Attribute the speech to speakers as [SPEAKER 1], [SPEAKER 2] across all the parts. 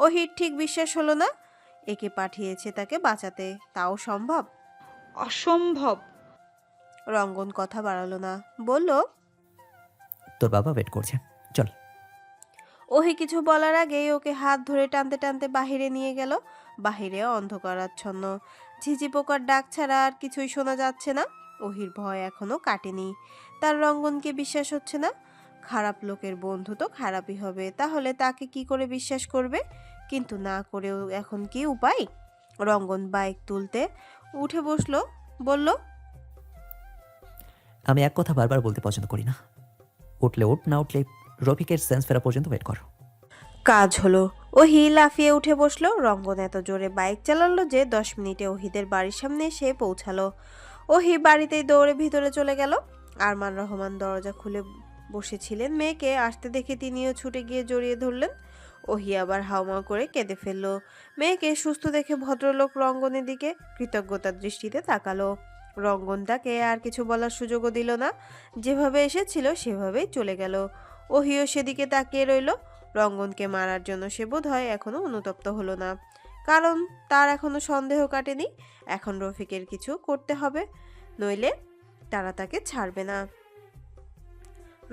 [SPEAKER 1] ওহির ঠিক বিশ্বাস হলো না। একে পাঠিয়েছে তাকে বাঁচাতে, তাও সম্ভব?
[SPEAKER 2] অসম্ভব।
[SPEAKER 1] রঙ্গন কথা বাড়ালো না, বলল,
[SPEAKER 3] তোর বাবা ওয়েট করছে, চল।
[SPEAKER 1] ওহি কিছু বলার আগেই ওকে হাত ধরে টানতে টানতে বাহিরে নিয়ে গেল। বাহিরে অন্ধকারাচ্ছন্ন, ঝিঝি পোকার ডাক ছাড়া আর কিছুই শোনা যাচ্ছে না। ওহির ভয় এখনো কাটেনি। তার রঙ্গনকে বিশ্বাস হচ্ছে না। খারাপ লোকের বন্ধু তো খারাপই হবে, তাহলে তাকে কি করে বিশ্বাস করবে? কিন্তু না করেও এখন কি উপায়? রঙ্গন বাইক তুলতে উঠে বসলো, বলল,
[SPEAKER 3] আমি এক কথা বারবার বলতে পছন্দ করি না। উঠলে উঠ, না উঠলে রফিকের সেন্স ফেরা পর্যন্ত ওয়েট কর।
[SPEAKER 1] কাজ হলো। ওহি লাফিয়ে উঠে বসলো। রঙ্গন এত জোরে বাইক চালালো যে 10 মিনিটে ওহিদের বাড়ির সামনে এসে পৌঁছালো। ওহি বাড়িতেই দৌড়ে ভিতরে চলে গেল। আরমান রহমান দরজা খুলে বসেছিলেন। মেয়েকে আসতে দেখে তিনিও ছুটে গিয়ে জড়িয়ে ধরলেন। ওহি আবার হাউমাউ করে কেঁদে ফেলল। মেয়েকে সুস্থ দেখে ভদ্রলোক রঙ্গনের দিকে কৃতজ্ঞতার দৃষ্টিতে তাকালো। রঙ্গন তাকে আর কিছু বলার সুযোগও দিল না। যেভাবে এসেছিল সেভাবেই চলে গেল। ওহিও সেদিকে তাকিয়ে রইল। রঙ্গনকে মারার জন্য সে বোধহয় এখনো অনুতপ্ত হলো না, কারণ তার এখনো সন্দেহ কাটেনি। এখন রফিকের কিছু করতে হবে, নইলে তারা তাকে ছাড়বে না।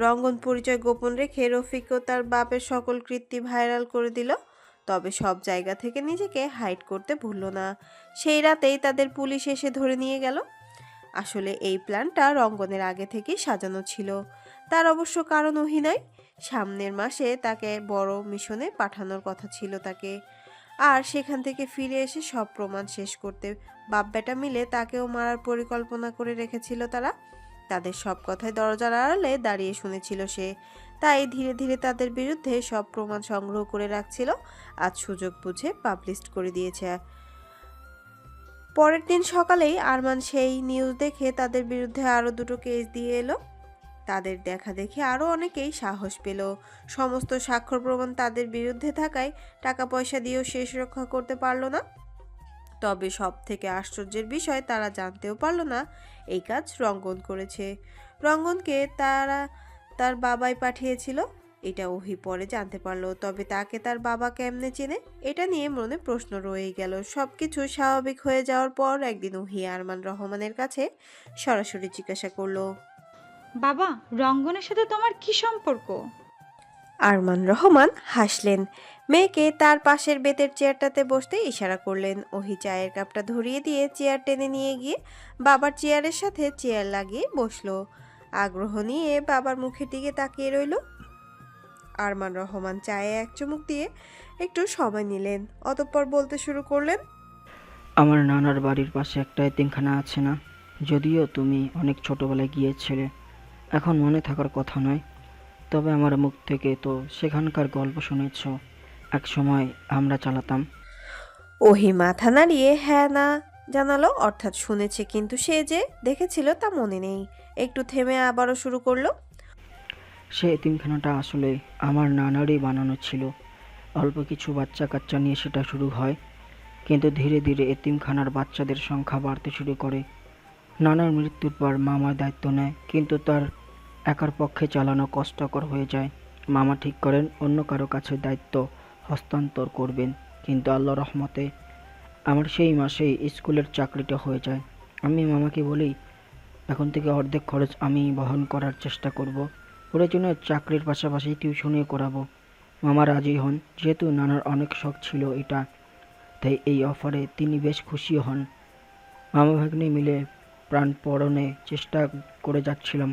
[SPEAKER 1] রঙ্গন পরিচয় গোপন রেখে রফিক ও তার বাপের সকল কীর্তি ভাইরাল করে দিল। তবে সব জায়গা থেকে নিজেকে হাইড করতে ভুলল না। সেই রাতেই তাদের পুলিশ এসে ধরে নিয়ে গেল। আসলে এই প্ল্যানটা রঙ্গনের আগে থেকেই সাজানো ছিল। তার অবশ্য কারণ অভিনয়। সামনের মাসে তাকে বড় মিশনে পাঠানোর কথা ছিল তাকে, আর সেখান থেকে ফিরে এসে সব প্রমাণ শেষ করতে বাপ বেটা মিলে তাকেও মারার পরিকল্পনা করে রেখেছিল তারা। তাদের সব কথায় দরজার আড়ালে দাঁড়িয়ে শুনেছিল সে, তাই ধীরে ধীরে তাদের বিরুদ্ধে সব প্রমাণ সংগ্রহ করে রাখছিল। আজ সুযোগ বুঝে পাবলিশ করে দিয়েছে। পরের দিন সকালেই আরমান সেই নিউজ দেখে তাদের বিরুদ্ধে আরও দুটো কেস দিয়ে এলো। তাদের দেখা দেখে আরও অনেকেই সাহস পেল। সমস্ত স্বাক্ষর প্রমাণ তাদের বিরুদ্ধে থাকায় টাকা পয়সা দিয়েও শেষ রক্ষা করতে পারল না। তবে সব থেকে আশ্চর্যের বিষয়, তারা জানতেও পারল না এই কাজ রঙ্গন করেছে। রঙ্গনকে তার বাবাই পাঠিয়েছিল, এটা ওহি পরে জানতে পারলো। তবে তাকে তার বাবা কেমনে চেনে, এটা নিয়ে মনে প্রশ্ন রয়েই গেল। সবকিছু স্বাভাবিক হয়ে যাওয়ার পর একদিন ওহি আরমান রহমানের কাছে সরাসরি জিজ্ঞাসা করলো,
[SPEAKER 2] বাবা, রঙ্গনের সাথে তোমার কি সম্পর্ক?
[SPEAKER 1] আরমান রহমান হাসলেন। মেয়েকে তার পাশের বেতের চেয়ারটাতে বসতে ইশারা করলেন। ওহি চায়ের কাপটা ধরিয়ে দিয়ে চেয়ার টেনে নিয়ে গিয়ে বাবার চেয়ারের সাথে চেয়ার লাগিয়ে বসলো। আগ্রহ নিয়ে বাবার মুখের দিকে তাকিয়ে রইল। আরমান রহমান চায়ে এক চুমুক দিয়ে একটু সময় নিলেন, অতঃপর বলতে শুরু করলেন,
[SPEAKER 4] আমার নানার বাড়ির পাশে একটা এতিমখানা আছে না? যদিও তুমি অনেক ছোটবেলায় গিয়েছিলে, এখন মনে থাকার কথা নয়। তবে আমার মুখ থেকে তো সেখানকার গল্প শুনেছ। এক সময় আমরা চালাতাম।
[SPEAKER 1] ওহি মাথা নাড়িয়ে হ্যাঁ না জানালো, অর্থাৎ শুনেছে, কিন্তু সে যে দেখেছিল তা মনে নেই। একটু থেমে আবারও শুরু করলো,
[SPEAKER 4] সে এতিমখানাটা আসলে আমার নানারই বানানো ছিল। অল্প কিছু বাচ্চা কাচ্চা নিয়ে সেটা শুরু হয়, কিন্তু ধীরে ধীরে এতিমখানার বাচ্চাদের সংখ্যা বাড়তে শুরু করে। নানার মৃত্যুর পর মামা দায়িত্ব নেয়, কিন্তু তার একার পক্ষে চালানো কষ্টকর হয়ে যায়। মামা ঠিক করেন অন্য কারো কাছে দায়িত্ব হস্তান্তর করবেন, কিন্তু আল্লাহ রহমতে আমার সেই মাসেই স্কুলের চাকরিটা হয়ে যায়। আমি মামাকে বলি এখন থেকে অর্ধেক খরচ আমি বহন করার চেষ্টা করব। প্রয়োজনে চাকরির পাশাপাশি টিউশনিও করাবো। মামা রাজি হন, যেহেতু নানার অনেক শখ ছিল এটা, তাই এই অফারে তিনি বেশ খুশি হন। মামা ভাগ্নে মিলে প্রাণপণে চেষ্টা করে যাচ্ছিলাম।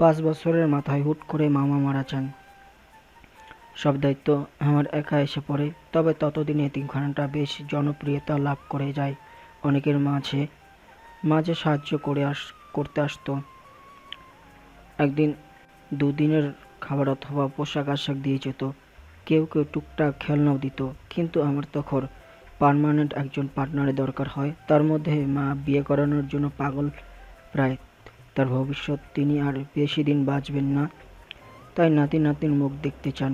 [SPEAKER 4] 5 বছরের মাথায় হুট করে মামা মারা যান। সব দায়িত্ব আমার একা এসে পড়ে। তবে ততদিনে এতিমখানাটা বেশ জনপ্রিয়তা লাভ করে যায়। অনেকের মাঝে মাঝে সাহায্য করতে আসতো। একদিন দুদিনের খাবার অথবা পোশাক আশাক দিয়ে যেত। কেউ কেউ টুকটাক খেলনাও দিত। কিন্তু আমার তখন পার্মানেন্ট একজন পার্টনারের দরকার হয়। তার মধ্যে মা বিয়ে করানোর জন্য পাগল প্রায়। তার ভবিষ্যৎ, তিনি আর বেশি দিন বাঁচবেন না, তাই নাতি নাতনির মুখ দেখতে চান।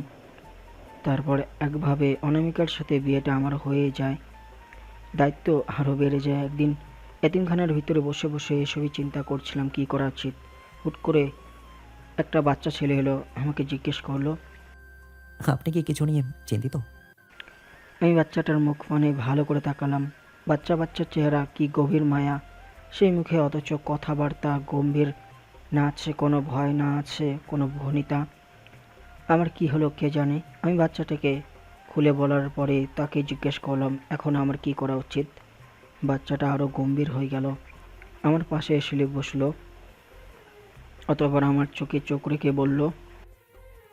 [SPEAKER 4] তারপর একভাবে অনামিকার সাথে বিয়েটা আমার হয়ে যায়। দায়িত্ব আরও বেড়ে যায়। একদিন এতিমখানার ভিতরে বসে বসে এসবই চিন্তা করছিলাম কি করা উচিত। হুট করে একটা বাচ্চা ছেলে এলো, আমাকে জিজ্ঞেস করলো,
[SPEAKER 3] আপনি কি কিছু নিয়ে চিন্তিত?
[SPEAKER 4] আমি বাচ্চাটার মুখ মানে ভালো করে তাকালাম। বাচ্চা বাচ্চা চেহারা, কি গভীর মায়া সেই মুখে, অথচ কথাবার্তা গম্ভীর, না আছে কোনো ভয়, না আছে কোনো ভনিতা। আমার কি হলো কে জানে। আমি বাচ্চাটাকে খুলে বলার পরে তাকে জিজ্ঞেস করলাম এখন আমার কি করা উচিত। বাচ্চাটা আরও গম্ভীর হয়ে গেল, আমার পাশে এসে বসলো, অতঃপর আমার চোখে চোখ রেখে বলল,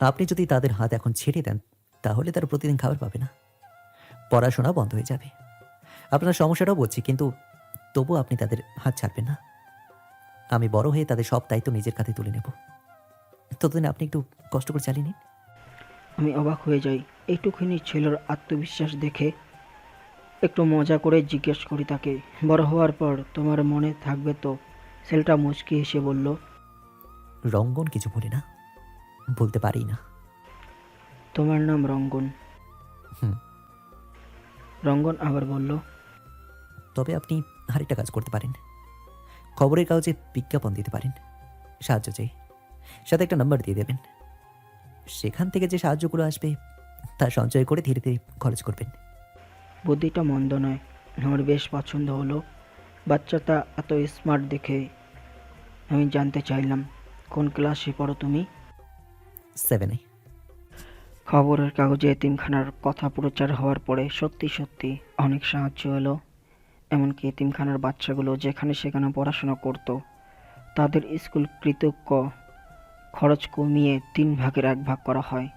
[SPEAKER 3] আপনি যদি তাদের হাত এখন ছেড়ে দেন তাহলে তারা প্রতিদিন খাবার পাবে না, পড়াশোনা বন্ধ হয়ে যাবে। আপনার সমস্যাটাও বলছি, কিন্তু তবু আপনি তাদের হাত ছাড়বেন না। আমি বড় হয়ে তাদের সব দায়িত্ব নিজের কাঁধে তুলে নেব। ততদিন আপনি একটু কষ্ট করে চালিয়ে নিন।
[SPEAKER 4] আমি অবাক হয়ে যাই এইটুকুনি ছেলের আত্মবিশ্বাস দেখে। একটু মজা করে জিজ্ঞেস করি তাকে, বড় হওয়ার পর তোমার মনে থাকবে তো? ছেলেটা মুচকি হেসে বলল,
[SPEAKER 3] রঙ্গন কিছু বলে না, বলতে পারি না।
[SPEAKER 4] তোমার নাম রঙ্গন?
[SPEAKER 3] হুম।
[SPEAKER 4] রঙ্গন আবার বলল,
[SPEAKER 3] তবে আপনি আরেকটা কাজ করতে পারেন, খবরের কাগজে বিজ্ঞাপন দিতে পারেন, সাহায্য চাই, সাথে একটা নাম্বার দিয়ে দেবেন। সেখান থেকে যে সাহায্যগুলো আসবে তা সঞ্চয় করে ধীরে ধীরে খরচ করবেন।
[SPEAKER 4] বুদ্ধিটা মন্দ নয়, আমার বেশ পছন্দ হলো। বাচ্চাটা এত স্মার্ট দেখে আমি জানতে চাইলাম, কোন ক্লাসে পড়ো তুমি?
[SPEAKER 3] 7-এ।
[SPEAKER 4] খবরের কাগজে এতিমখানার কথা প্রচার হওয়ার পরে সত্যি সত্যি অনেক সাহায্য এলো। এমনকি এতিমখানার বাচ্চাগুলো যেখানে সেখানে পড়াশোনা করত, তাদের স্কুল কৃতজ্ঞ খরচ কমিয়ে 3 ভাগের 1 ভাগ করা হয়।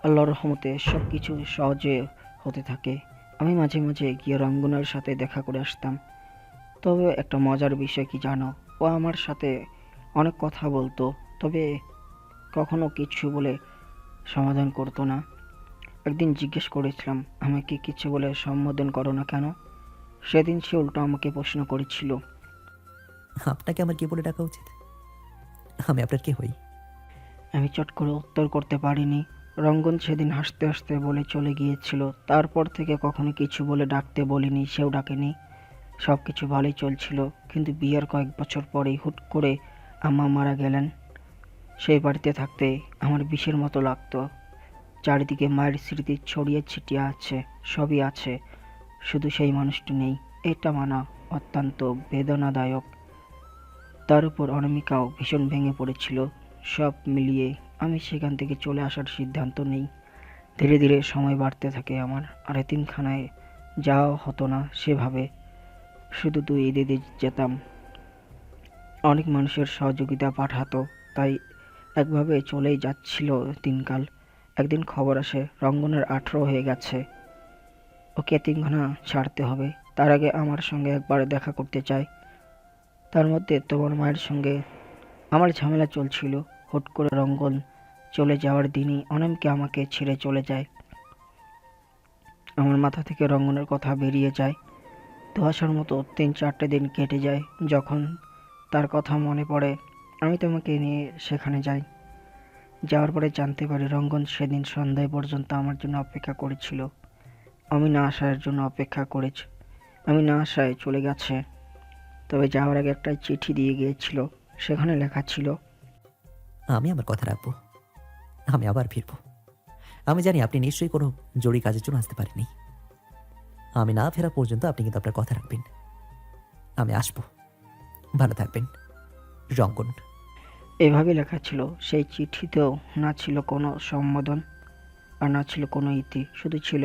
[SPEAKER 4] আল্লাহর রহমতে সব কিছু সহজে হতে থাকে। আমি মাঝে মাঝে গিয়ে রঙ্গনের সাথে দেখা করে আসতাম। তবে একটা মজার বিষয় কি জানো, ও আমার সাথে অনেক কথা বলতো, তবে কখনো কিছু বলে সমাধান করতো না। একদিন জিজ্ঞেস করেছিলাম, আমাকে কিছু বলে সম্বোধন করো না কেন? সেদিন সে উল্টো আমাকে প্রশ্ন করেছিল,
[SPEAKER 3] আপনাকে আমার কি বলে ডাকা উচিত? আমি আপনার কে হই?
[SPEAKER 4] আমি চট করে উত্তর করতে পারিনি। রঙ্গন সেদিন হাসতে হাসতে বলে চলে গিয়েছিল, তারপর থেকে কখনো কিছু বলে ডাকতে বলিনি, সেও ডাকেনি। সব কিছু ভালোই চলছিল, কিন্তু বিয়ের কয়েক বছর পরেই হুট করে আম্মা মারা গেলেন। সেই বাড়িতে থাকতে আমার বিষের মতো লাগতো। চারিদিকে মায়ের স্মৃতি ছড়িয়ে ছিটিয়ে আছে, সবই আছে, শুধু সেই মানুষটি নেই। এটা মানা অত্যন্ত বেদনাদায়ক। তার উপর অনামিকাও ভীষণ ভেঙে পড়েছিল। সব মিলিয়ে আমি সেখান থেকে চলে আসার সিদ্ধান্ত নেই। ধীরে ধীরে সময় বাড়তে থাকে আমার, আর এতিমখানায় যাওয়া হতো না সেভাবে, শুধু 2 ঈদে যেতাম। অনেক মানুষের সহযোগিতা পাঠাতো, তাই একভাবে চলেই যাচ্ছিল দিনকাল। একদিন খবর আসে রঙ্গনের 18 হয়ে গেছে, ওকে এতিমখানা ছাড়তে হবে। তার আগে আমার সঙ্গে একবার দেখা করতে চাই। তার মধ্যে তোমার মায়ের সঙ্গে আমার ঝামেলা চলছিল। হুট করে রঙ্গন চলে যাওয়ার দিনই অনামিকা আমাকে ছেড়ে চলে যায়। আমার মাথা থেকে রঙ্গনের কথা বেরিয়ে যায়। ধোঁয়াশার মতো 3-4টে দিন কেটে যায়। যখন তার কথা মনে পড়ে আমি তোমাকে নিয়ে সেখানে যাই। যাওয়ার পরে জানতে পারি রঙ্গন সেদিন সন্ধ্যায় পর্যন্ত আমার জন্য অপেক্ষা করেছিল। আমি না আসার জন্য অপেক্ষা করেছি, আমি না আসায় চলে গেছে। তবে যাওয়ার আগে একটা চিঠি দিয়ে গিয়েছিল, সেখানে লেখা ছিল,
[SPEAKER 3] আমি আমার কথা রাখবো, আমি আবার ফিরবো। আমি জানি আপনি নিশ্চয়ই কোনো জরুরি কাজের জন্য আসতে পারেননি। আমি না ফেরা পর্যন্ত আপনি কিন্তু আপনার কথা রাখবেন। আমি আসবো, ভালো থাকবেন, রঙ্গন।
[SPEAKER 4] এভাবে লেখা ছিল। সেই চিঠিতেও না ছিল কোনো সম্বোধন, আর না ছিল কোনো ইতি, শুধু ছিল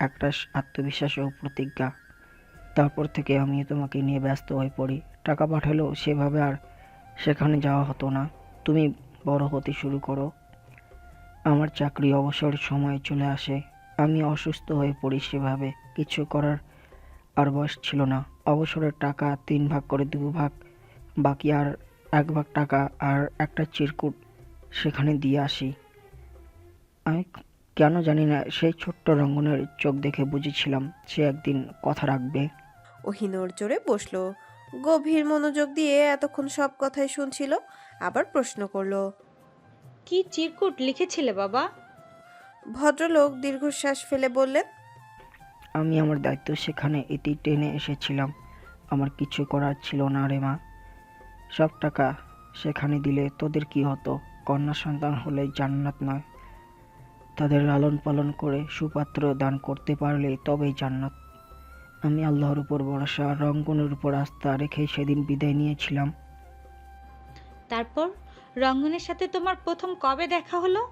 [SPEAKER 4] একটা আত্মবিশ্বাস ও প্রতিজ্ঞা। তারপর থেকে আমি তোমাকে নিয়ে ব্যস্ত হয়ে পড়ি। টাকা পাঠালেও সেভাবে আর সেখানে যাওয়া হতো না। তুমি বড় হতে শুরু করো, আমার চাকরি অবসর সময় চলে আসে, আমি অসুস্থ হয়ে পড়ি। সেভাবে কিছু করার আর বয়স ছিল না। অবসরের টাকা 3 ভাগ করে 2 ভাগ, বাকি আর 1 ভাগ টাকা আর একটা চিরকুট সেখানে দিয়ে আসি। আমি কেন জানি না সেই ছোট্ট রঙ্গনের চোখ দেখে বুঝেছিলাম সে একদিন কথা রাখবে।
[SPEAKER 1] ওহি নড়চড়ে বসলো, গভীর মনোযোগ দিয়ে এতক্ষণ সব কথাই শুনছিল। আবার প্রশ্ন করলো।
[SPEAKER 2] কি চিরকুট লিখেছিলে বাবা?
[SPEAKER 1] ভদ্রলোক দীর্ঘশ্বাস ফেলে বললেন,
[SPEAKER 4] আমি আমার দায়িত্ব সেখানে ইতি টেনে এসেছিলাম। আমার কিছু করার ছিল না রে মা। সব টাকা সেখানে দিলে তোদের কি হতো? কন্যা সন্তান হলে জান্নাত নয়, তাদের লালন পালন করে সুপাত্র দান করতে পারলে তবেই জান্নাত। আমি আল্লাহর উপর ভরসা, রঙ্গনের উপর আস্থা রেখেই সেদিন বিদায় নিয়েছিলাম।
[SPEAKER 2] তারপর রঙ্গনের সাথে তোমার প্রথম কবে দেখা হলো?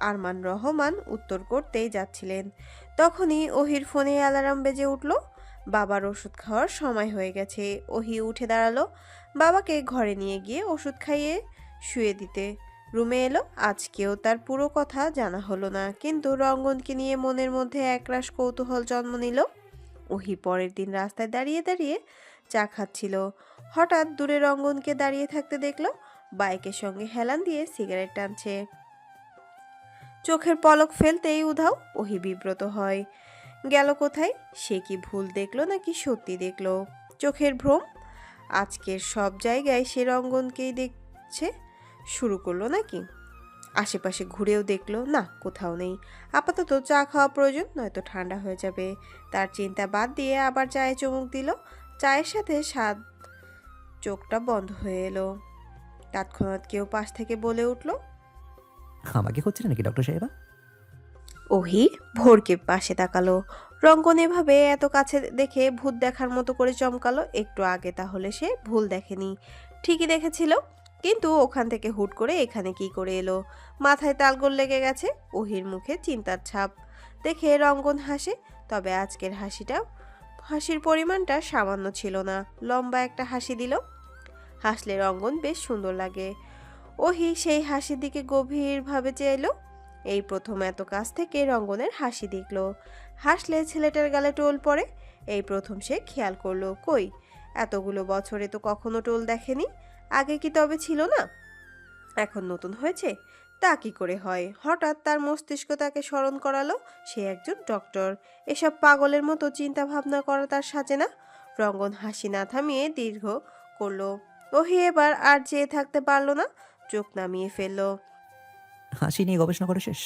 [SPEAKER 1] আরমান রহমান উত্তর করতেই যাচ্ছিলেন, তখনই ওহির ফোনে অ্যালার্ম বেজে উঠল। বাবার ওষুধ খাওয়ার সময় হয়ে গেছে। ওহি উঠে দাঁড়ালো, বাবাকে ঘরে নিয়ে গিয়ে ওষুধ খাইয়ে শুয়ে দিতে রুমে এলো। আজকেও তার পুরো কথা জানা হলো না, কিন্তু রঙ্গনকে নিয়ে মনের মধ্যে একরাশ কৌতূহল জন্ম নিল। ওহি পরের দিন রাস্তায় দাঁড়িয়ে দাঁড়িয়ে চা খাচ্ছিল। হঠাৎ দূরে রঙ্গনকে দাঁড়িয়ে থাকতে দেখলো, বাইকের সঙ্গে হেলান দিয়ে সিগারেট টানছে। চোখের পলক ফেলতেই উধাও। ওহি বিব্রত হয়, গেল কোথায়? সে কি ভুল দেখলো নাকি সত্যি দেখলো? চোখের ভ্রম। আজকের সব জায়গায় সে রঙ্গনকেই দেখছে শুরু করলো নাকি? আশেপাশে ঘুরেও দেখলো না, কোথাও নেই। আপাতত চা খাওয়া প্রয়োজন, নয়তো ঠান্ডা হয়ে যাবে। তার চিন্তা বাদ দিয়ে আবার চায়ে চুমুক দিল। চায়ের সাথে স্বাদ চোখটা বন্ধ হয়ে এলো। তৎক্ষণাৎ কেউ পাশ থেকে বলে উঠল,
[SPEAKER 3] আমাকে হচ্ছিল নাকি ডক্টর সাহেবা?
[SPEAKER 1] ওহি ভোরকে পাশে তাকালো। রঙ্গন এভাবে এত কাছে দেখে ভূত দেখার মতো করে চমকালো। একটু আগে তাহলে সে ভুল দেখেনি, ঠিকই দেখেছিল। কিন্তু ওখান থেকে হুট করে এখানে কি করে এলো? মাথায় তালগোল লেগে গেছে। ওহির মুখে চিন্তার ছাপ দেখে রঙ্গন হাসে, তবে আজকের হাসির পরিমাণটা সামান্য ছিল না। লম্বা একটা হাসি দিল। হাসলে রঙ্গন বেশ সুন্দর লাগে। ওহি সেই হাসির দিকে গভীরভাবে চেয়ে এই প্রথম এত কাছ থেকে রঙ্গনের হাসি দেখল। হাসলে ছেলেটার গালে টোল পড়ে, এই প্রথম সে খেয়াল করলো। কই, এতগুলো বছরে তো কখনো টোল দেখেনি। আগে কি তবে ছিল না? এখন নতুন হয়েছে? তা কি করে হয়? হঠাৎ তার মস্তিষ্ক তাকে স্মরণ করালো সে একজন ডক্টর। এসব পাগলের মতো চিন্তা ভাবনা করা তার সাজে না। রঙ্গন হাসি না থামিয়ে দীর্ঘ করলো। ওহি এবার আর চেয়ে থাকতে পারলো না, চোখ নামিয়ে ফেললো।
[SPEAKER 3] হাসি নিয়ে গবেষণা করা শেষ?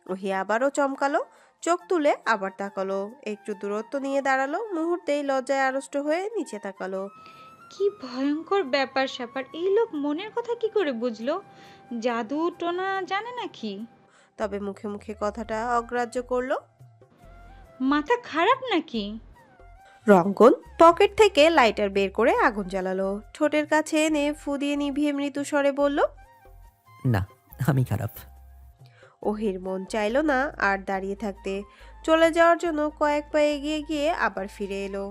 [SPEAKER 1] ওহি আবারও চমকালো, চোখ তুলে আবার তাকালো। একটু দূরত্ব নিয়ে দাঁড়ালো, মুহূর্তেই লজ্জায় আড়ষ্ট হয়ে নিচে তাকালো।
[SPEAKER 2] কি ভয়ঙ্কর ব্যাপার স্যাপার! এই লোক মনের কথা কি করে বুঝলো? জাদু টোনা জানে নাকি?
[SPEAKER 1] তবে মুখে মুখে কথাটা অগ্রাহ্য করলো।
[SPEAKER 2] মাথা খারাপ নাকি?
[SPEAKER 1] রঙ্গন পকেট থেকে লাইটার বের করে আগুন জ্বালালো, ঠোঁটের কাছে এনে ফু দিয়ে নিভিয়ে মৃদু স্বরে বলল,
[SPEAKER 3] না, আমি খারাপ।
[SPEAKER 1] ওহির মন চাইলো না আর দাঁড়িয়ে থাকতে। চলে যাওয়ার জন্য কয়েক পা এগিয়ে গিয়ে আবার ফিরে এলো।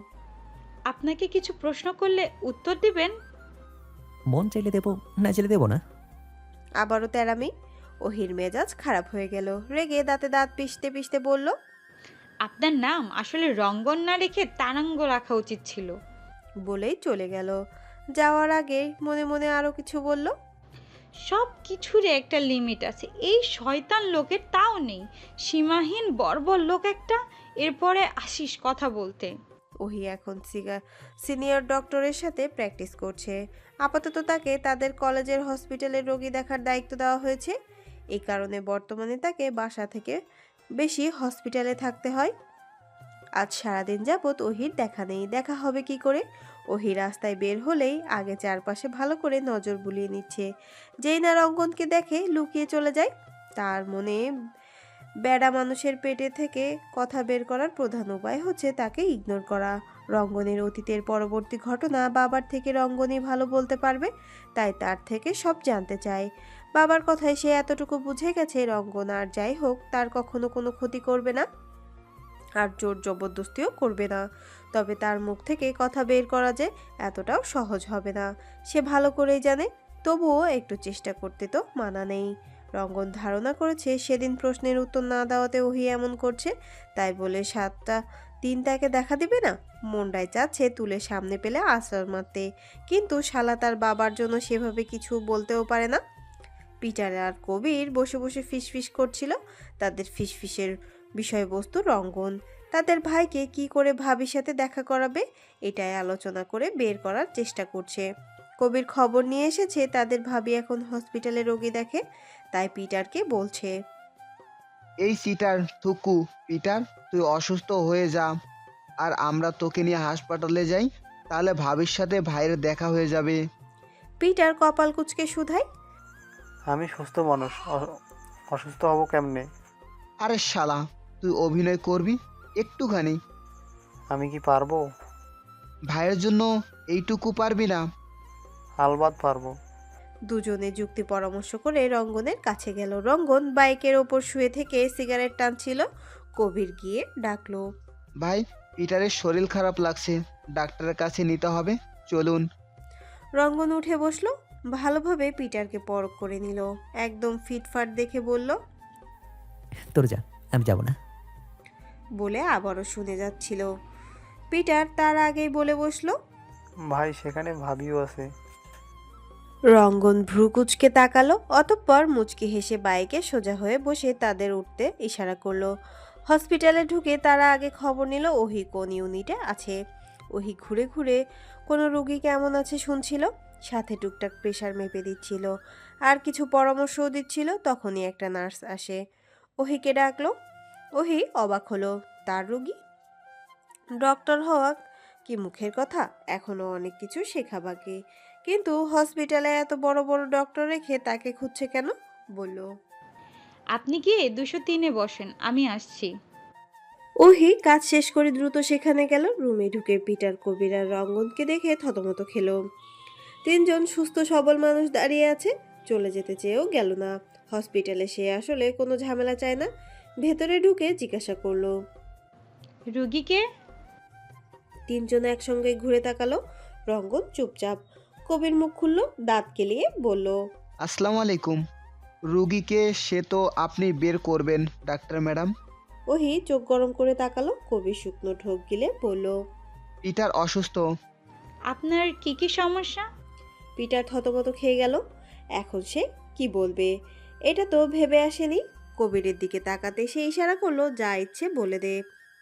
[SPEAKER 2] আপনাকে কিছু প্রশ্ন করলে উত্তর দিবেন?
[SPEAKER 3] মন চাইলে দেবো, না চাইলে দেবো না।
[SPEAKER 1] আবারও তেরামি। ওহির মেজাজ খারাপ হয়ে গেল, রেগে দাঁতে দাঁত পিষতে পিষতে বলল,
[SPEAKER 2] আপনার নাম আসলে রঙ্গন না রেখে তারাঙ্গ রাখা উচিত ছিল।
[SPEAKER 1] বলেই চলে গেল। যাওয়ার আগে মনে মনে আরো কিছু বলল,
[SPEAKER 2] সব কিছুরই একটা লিমিট আছে। এই শয়তান লোকের তাও নেই। সীমাহীন বর্বর লোক একটা। এরপরে আসিস কথা বলতে।
[SPEAKER 1] ওহি এখন সিনিয়র ডক্টরের সাথে প্র্যাকটিস করছে। আপাতত তাকে তাদের কলেজের হসপিটালের রোগী দেখার দায়িত্ব দেওয়া হয়েছে। এই কারণে বর্তমানে তাকে বাসা থেকে বেশি হসপিটালে থাকতে হয়। আজ সারাদিন যাবৎ ওহির দেখা নেই। দেখা হবে কি করে? ওহি রাস্তায় বের হলেই আগে চারপাশে ভালো করে নজর বুলিয়ে নিচ্ছে। যেই না রঙ্গনকে দেখে লুকিয়ে চলে যায়। তার মনে বেড়া মানুষের পেটে থেকে কথা বের করার প্রধান উপায় হচ্ছে তাকে ইগনোর করা। রঙ্গনের অতীতের পরবর্তী ঘটনা বাবার থেকে রঙ্গনই ভালো বলতে পারবে, তাই তার থেকে সব জানতে চায়। বাবার কথায় সে এতটুকু বুঝে গেছে, রঙ্গন আর যাই হোক তার কখনো কোনো ক্ষতি করবে না, আর জোর জবরদস্তিও করবে না। তবে তার মুখ থেকে কথা বের করা যে এতটাও সহজ হবে না সে ভালো করেই জানে। তবুও একটু চেষ্টা করতে তো মানা নেই। রঙ্গন ধারণা করেছে সেদিন প্রশ্নের উত্তর না দেওয়াতে ওহি এমন করছে, তাই বলে 7টা দিন তাকে দেখা দিবে না। মনটায় চাচ্ছে তুলে সামনে পেলে আছাড় মারতে, কিন্তু শালা তার বাবার জন্য সেভাবে কিছু বলতেও পারে না। পিটার আর কবির বসে বসে ফিসফিস করছিল। তাদের ফিসফিসের বিষয়বস্তু রঙ্গন। তাদের ভাইকে কি করে ভাবির সাথে দেখা করাবে, এটাই আলোচনা করে বের করার চেষ্টা করছে। কবির খবর নিয়ে এসেছে তাদের ভাবি এখন হসপিটালে রোগী দেখে, তাই পিটারকে বলছে,
[SPEAKER 5] এই চিটার থুকু, পিটার তুই অসুস্থ হয়ে যা আর আমরা তোকে নিয়ে হাসপাতালে যাই, তাহলে ভাবির সাথে ভাইয়ের দেখা হয়ে যাবে।
[SPEAKER 1] পিটার কপাল কুঁচকে শুধায়,
[SPEAKER 6] আমি সুস্থ মানুষ, অসুস্থ হব কেমনে?
[SPEAKER 5] আরে শালা, তুই অভিনয় করবি একটুখানি?
[SPEAKER 6] আমি কি পারবো?
[SPEAKER 5] ভাইয়ের জন্য এইটুকু পারবি না?
[SPEAKER 6] আলবাত পারবো।
[SPEAKER 1] দুজনে যুক্তি পরামর্শ করে রঙ্গনের কাছে গেল। রঙ্গন বাইকের ওপর শুয়ে থেকে সিগারেট টানছিল। কবির গিয়ে ডাকলো।
[SPEAKER 5] ভাই, পিটারের শরীর খারাপ লাগছে, ডাক্তারের কাছে নিতে হবে, চলুন।
[SPEAKER 1] রঙ্গন উঠে বসলো, ভালোভাবে পিটারকে পরখ করে নিল, একদম ফিটফাট দেখে বলল,
[SPEAKER 3] তোর যা, আমি যাব না।
[SPEAKER 1] বলে আবারও শুনে যাচ্ছিল। পিটার তার আগেই বলে বসলো।
[SPEAKER 6] ভাই, সেখানে ভাবিও আছে।
[SPEAKER 1] রঙ্গন ভ্রু কুঁচকে তাকালো, অতঃপর মুচকি হেসে বাইকে সোজা হয়ে বসে তাদের উঠতে ইশারা করলো। হসপিটালে ঢুকে তারা আগে খবর নিল ওহি কোন ইউনিটে আছে। ওহি ঘুরে ঘুরে কোনো রোগী কেমন আছে শুনছিল, সাথে টুকটাক প্রেশার মেপে দিচ্ছিল, আর কিছু পরামর্শও দিচ্ছিল। তখনই একটা নার্স আসে, ওহিকে ডাকলো। ওহি অবাক হলো, তার রোগী? ডক্টর হওয়া কি মুখের কথা, এখনো অনেক কিছু শেখা বাকি। কিন্তু হসপিটালে এত বড় বড় ডক্টর রেখে তাকে খুঁজছে কেন? বলল।
[SPEAKER 2] আপনি গিয়ে 203-এ বসেন, আমি আসছি।
[SPEAKER 1] ওহি কাজ শেষ করে দ্রুত সেখানে গেল। রুমে ঢুকে পিটার, কবির আর রঙ্গনকে দেখে থতমত খেলো। তিনজন সুস্থ সবল মানুষ দাঁড়িয়ে আছে, চলে যেতে চেয়েও গেল না। হসপিটালে সে আসলে কোনো ঝামেলা চায় না। ভেতরে ঢুকে জিজ্ঞাসা করলো।
[SPEAKER 2] রুগীকে?
[SPEAKER 1] তিনজন একসঙ্গে ঘুরে তাকালো। রঙ্গন চুপচাপ। কবির মুখ খুলল, দাঁত কেলিয়ে বলল।
[SPEAKER 5] আসসালামু আলাইকুম। রুগীকে সে তো আপনি বের করবেন ডাক্তার ম্যাডাম।
[SPEAKER 1] ওহি চোখ গরম করে তাকালো। কবির শুকনো ঢোক গিলে বলল।
[SPEAKER 5] পিটার অসুস্থ।
[SPEAKER 2] আপনার কি কি সমস্যা?
[SPEAKER 1] পিটার থতমত খেয়ে গেল। এখন সে কি বলবে, এটা তো ভেবে আসেনি। কবিরের দিকে তাকাতে সে ইশারা করলো, যা ইচ্ছে বলে দে।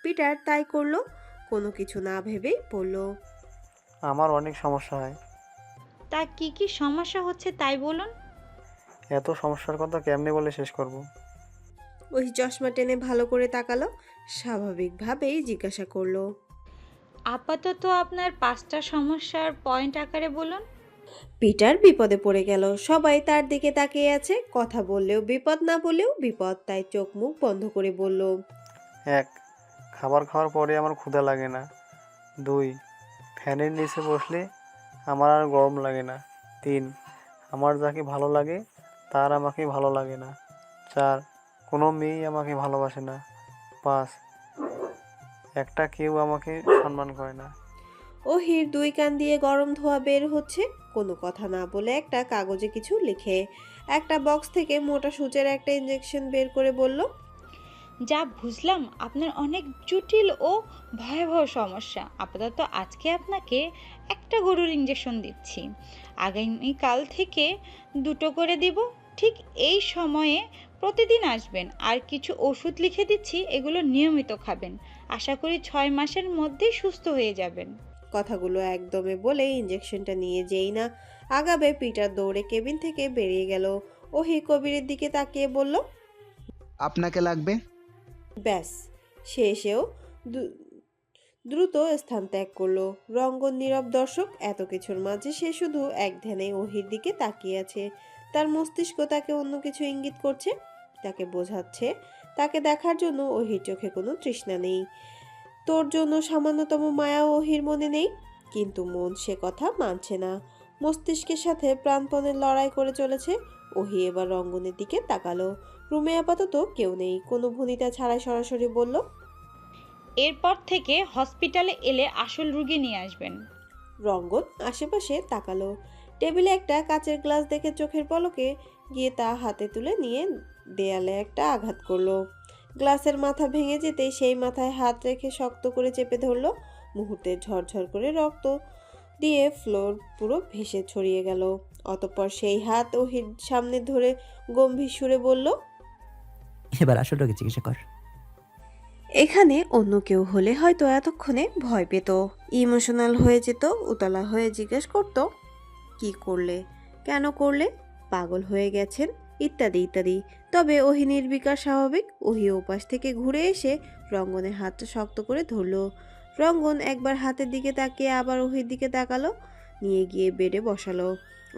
[SPEAKER 1] পিটার তাই করলো, কোনো কিছু না ভেবেই বলল।
[SPEAKER 6] আমার অনেক সমস্যা হয়।
[SPEAKER 2] তা কি কি সমস্যা হচ্ছে তাই বলুন।
[SPEAKER 6] এত সমস্যার কথা কেমনে বলে শেষ করব?
[SPEAKER 1] ওই চশমা টেনে ভালো করে তাকালো, স্বাভাবিকভাবেই জিজ্ঞাসা করলো।
[SPEAKER 2] আপাতত আপনার 5টা সমস্যার পয়েন্ট আকারে বলুন।
[SPEAKER 1] পিটার বিপদে পড়ে গেল। সবাই তার দিকে তাকিয়ে আছে, কথা বললেও বিপদ, না বলেও বিপদ, তাই চোখ মুখ বন্ধ করে বলল।
[SPEAKER 6] 1. খাবার খাওয়ার পরে আমার ক্ষুধা লাগে না। 2. ফ্যানের নিচে বসলে আমার আর গরম লাগে না। 3. আমার যাকে ভালো লাগে তার আমাকে ভালো লাগে না। 4. কোনো মেয়েই আমাকে ভালোবাসে না। 5. একটা কেউ আমাকে সম্মান করে না।
[SPEAKER 1] ওহির দুই কান দিয়ে গরম ধোঁয়া বের হচ্ছে, কোনো কথা না বলে একটা কাগজে কিছু লিখে একটা বক্স থেকে মোটা সূচের একটা ইঞ্জেকশন বের করে বলল।
[SPEAKER 2] যা বুঝলাম আপনার অনেক জটিল ও ভয়াবহ সমস্যা। আপাতত আজকে আপনাকে একটা গরুর ইঞ্জেকশন দিচ্ছি, আগামীকাল থেকে 2টো করে দিব। ঠিক এই সময়ে প্রতিদিন আসবেন, আর কিছু ওষুধ লিখে দিচ্ছি, এগুলো নিয়মিত খাবেন। আশা করি 6 মাসের মধ্যেই সুস্থ হয়ে যাবেন।
[SPEAKER 1] কথাগুলো একদমে বলে ইঞ্জেকশনটা নিয়ে যেই না আগাবে, পিটার দৌড়ে কেবিন থেকে বেরিয়ে গেল। ওহি কবিরের দিকে তাকিয়ে বলল।
[SPEAKER 5] আপনাকে লাগবে?
[SPEAKER 1] ব্যাস, সে এসেও দ্রুত স্থান ত্যাগ করলো। রঙ্গন নীরব দর্শক, এত কিছুর মাঝে সে শুধু এক ধ্যানে ওহির দিকে তাকিয়ে আছে। তার মস্তিষ্ক তাকে অন্য কিছু ইঙ্গিত করছে, তাকে বোঝাচ্ছে তাকে দেখার জন্য ওহির চোখে কোনো তৃষ্ণা নেই। তোর জন্য সামান্যতম মায়া ওহির মনে নেই, কিন্তু মন সে কথা মানছে না। মস্তিষ্কের সাথে প্রাণপণে লড়াই করে চলেছে। ওহি এবার রঙ্গনের দিকে তাকালো। রুমে আপাতত কেউ নেই, কোনো ভনিতা ছাড়াই সরাসরি বলল।
[SPEAKER 2] এরপর থেকে হসপিটালে এলে আসল রুগী নিয়ে আসবেন।
[SPEAKER 1] রঙ্গন আশেপাশে তাকালো। টেবিলে একটা কাচের গ্লাস দেখে চোখের পলকে গিয়ে তা হাতে তুলে নিয়ে দেয়ালে একটা আঘাত করলো। গ্লাসের মাথা ভেঙে যেতেই সেই মাথায় হাত রেখে শক্ত করে চেপে ধরলো। মুহূর্তে ঝরঝর করে রক্ত দিয়ে ফ্লোর পুরো ভেসে ছড়িয়ে গেল। অতঃপর সেই হাত ওহির সামনে ধরে গম্ভীর সুরে বলল।
[SPEAKER 3] এবার আসল রোগী চিকিৎসা কর।
[SPEAKER 1] এখানে অন্য কেউ হলে হয়তো এতক্ষণে ভয় পেত, ইমোশনাল হয়ে যেত, উতলা হয়ে জিজ্ঞেস করত, কি করলে, কেন করলে, পাগল হয়ে গেছেন, ইত্যাদি ইত্যাদি। তবে ওহি নির্বিকার, স্বাভাবিক। ওহি ওপাশ থেকে ঘুরে এসে রঙ্গনের হাতটা শক্ত করে ধরলো। রঙ্গন একবার হাতের দিকে তাকিয়ে আবার ওহির দিকে তাকালো, নিয়ে গিয়ে বেডে বসালো।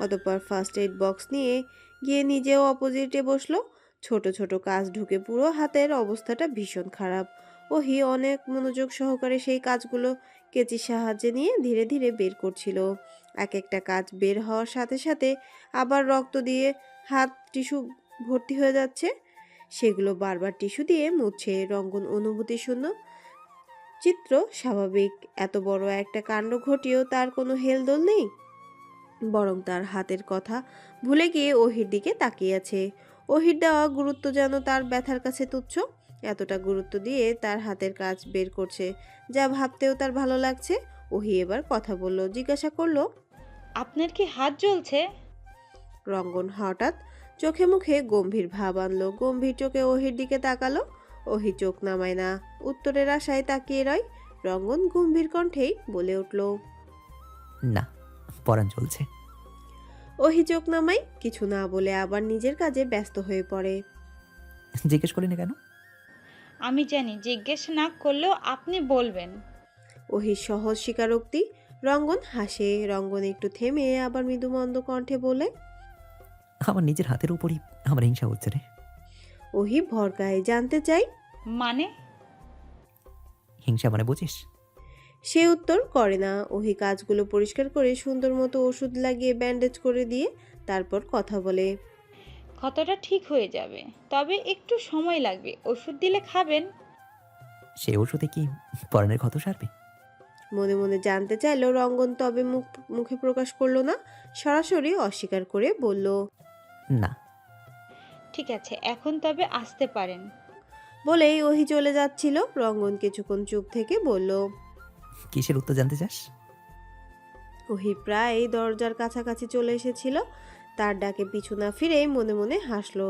[SPEAKER 1] অতঃপর ফার্স্ট এইড বক্স নিয়ে গিয়ে নিজেও অপোজিটে বসলো। ছোট ছোট কাজ ঢুকে পুরো হাতের অবস্থাটা ভীষণ খারাপ। ওহি অনেক মনোযোগ সহকারে সেই কাজগুলো কেচির সাহায্যে নিয়ে ধীরে ধীরে বের করছিল। এক একটা কাজ বের হওয়ার সাথে সাথে আবার রক্ত দিয়ে হাত টিস্যু ভর্তি হয়ে যাচ্ছে। সেগুলো বারবার টিস্যু দিয়ে মুছছে। রঙ্গন অনুভূতি শূন্য চিত্র স্বাভাবিক। এত বড় একটা কাণ্ড ঘটিয়েও তার কোনো হেলদোল নেই, বরং তার হাতের কথা ভুলে গিয়ে ওহির দিকে তাকিয়ে আছে। ওহির দেওয়া গুরুত্ব যেন তার ব্যথার কাছে তুচ্ছ। এতটা গুরুত্ব দিয়ে তার হাতের কাজ বের করছে, যা ভাবতেও তার ভালো লাগছে। ওহি এবার কথা বলল, জিজ্ঞাসা করলো,
[SPEAKER 2] আপনার কি হাত জ্বলছে?
[SPEAKER 1] রঙ্গন হঠাৎ চোখে মুখে গম্ভীর ভাব আনলো। গম্ভীর চোখে ওহির দিকে তাকালো। ওহি চোখ নামায় না, উত্তরের আশায় তাকিয়ে রয়। রঙ্গন গম্ভীর কণ্ঠেই বলে উঠল,
[SPEAKER 3] না, পরাণ চলছে।
[SPEAKER 1] ওহি চোখ নামাই, কিছু না বলে আবার নিজের কাজে ব্যস্ত হয়ে পড়ে।
[SPEAKER 3] জিজ্ঞেস করলি না কেন?
[SPEAKER 2] আমি জানি জিজ্ঞেস না করলেও আপনি বলবেন।
[SPEAKER 1] ওহির সহজ স্বীকারোক্তি। রঙ্গন হাসে। রঙ্গন একটু থেমে আবার মৃদুমন্দ কণ্ঠে বলে,
[SPEAKER 3] আমার নিজের হাতের উপরই আমার হিংসা হচ্ছে রে।
[SPEAKER 1] ওহি ভরকায় জানতে চাই,
[SPEAKER 2] মানে?
[SPEAKER 3] হিংসা মানে বুঝিস?
[SPEAKER 1] সে উত্তর করে না। ওহি কাজগুলো পরিষ্কার করে সুন্দর মতো ওষুধ লাগিয়ে ব্যান্ডেজ করে দিয়ে তারপর কথা বলে,
[SPEAKER 2] ক্ষতটা ঠিক হয়ে যাবে, তবে একটু সময় লাগবে। ওষুধ দিলে খাবেন?
[SPEAKER 3] সে ওষুধে কি পরাণের ক্ষত সারবে?
[SPEAKER 1] মনে মনে জানতে চাইলো রঙ্গন, তবে মুখে প্রকাশ করলো না। সরাসরি অস্বীকার করে বলল,
[SPEAKER 3] না।
[SPEAKER 2] ঠিক আছে, এখন তবে আসতে পারেন।
[SPEAKER 1] বলেই ওহি চলে যাচ্ছিল। রঙ্গন কিছুক্ষণ চুপ থেকে বলল,
[SPEAKER 3] কিসের উত্তর জানতে চাস?
[SPEAKER 1] ওহি প্রায় দরজার কাছাকাছি চলে এসেছিল। তার ডাকে পিছু না ফিরেই মনে মনে হাসলো,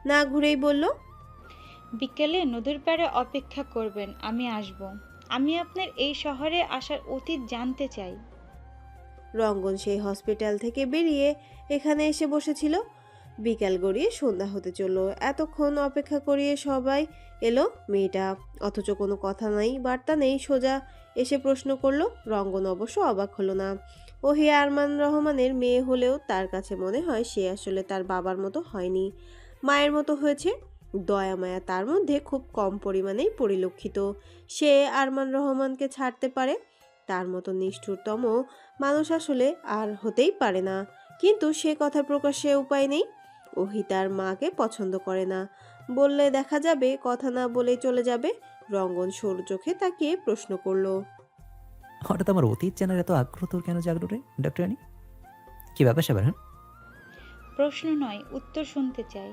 [SPEAKER 1] না ঘুরেই বলল,
[SPEAKER 2] বিকেলে নদীর পাড়ে অপেক্ষা করবেন, আমি আসব। আমি আপনার এই শহরে আসার অতীত জানতে চাই।
[SPEAKER 1] রঙ্গন সেই হসপিটাল থেকে বেরিয়ে এখানে এসে বসেছিল। বিকাল গড়িয়ে সন্ধ্যা হতে চলল। এতক্ষণ অপেক্ষা করিয়ে সবাই এলো। মেয়েটা অথচ কোনো কথা নাই, বার্তা নেই। সোজা এসে প্রশ্ন করলো। রঙ্গন অবশ্য অবাক হলো না। ওহি আরমান রহমানের মেয়ে হলেও তার কাছে মনে হয় সে আসলে তার বাবার মতো হয়নি, মায়ের মতো হয়েছে। দয়া মায়া তার মধ্যে খুব কম পরিমাণেই পরিলক্ষিত। সে আরমান রহমানকে ছাড়তে পারে, তার মতো নিষ্ঠুরতম মানুষ আসলে আর হতেই পারে না। কিন্তু সে কথা প্রকাশে উপায় নেই। ওহি তার মাকে পছন্দ করে না, বললে দেখা যাবে, কথা না বলেই চলে যাবে। রঙ্গন সরু চোখে তাকিয়ে প্রশ্ন করলো,
[SPEAKER 3] হঠাৎ আমার অতীত জানার এত আগ্রহ তোর কেন জাগলো রে ডক্টরানি? কি ব্যাপার স্যাপার? হ্যাঁ,
[SPEAKER 2] প্রশ্ন নয়, উত্তর শুনতে চাই।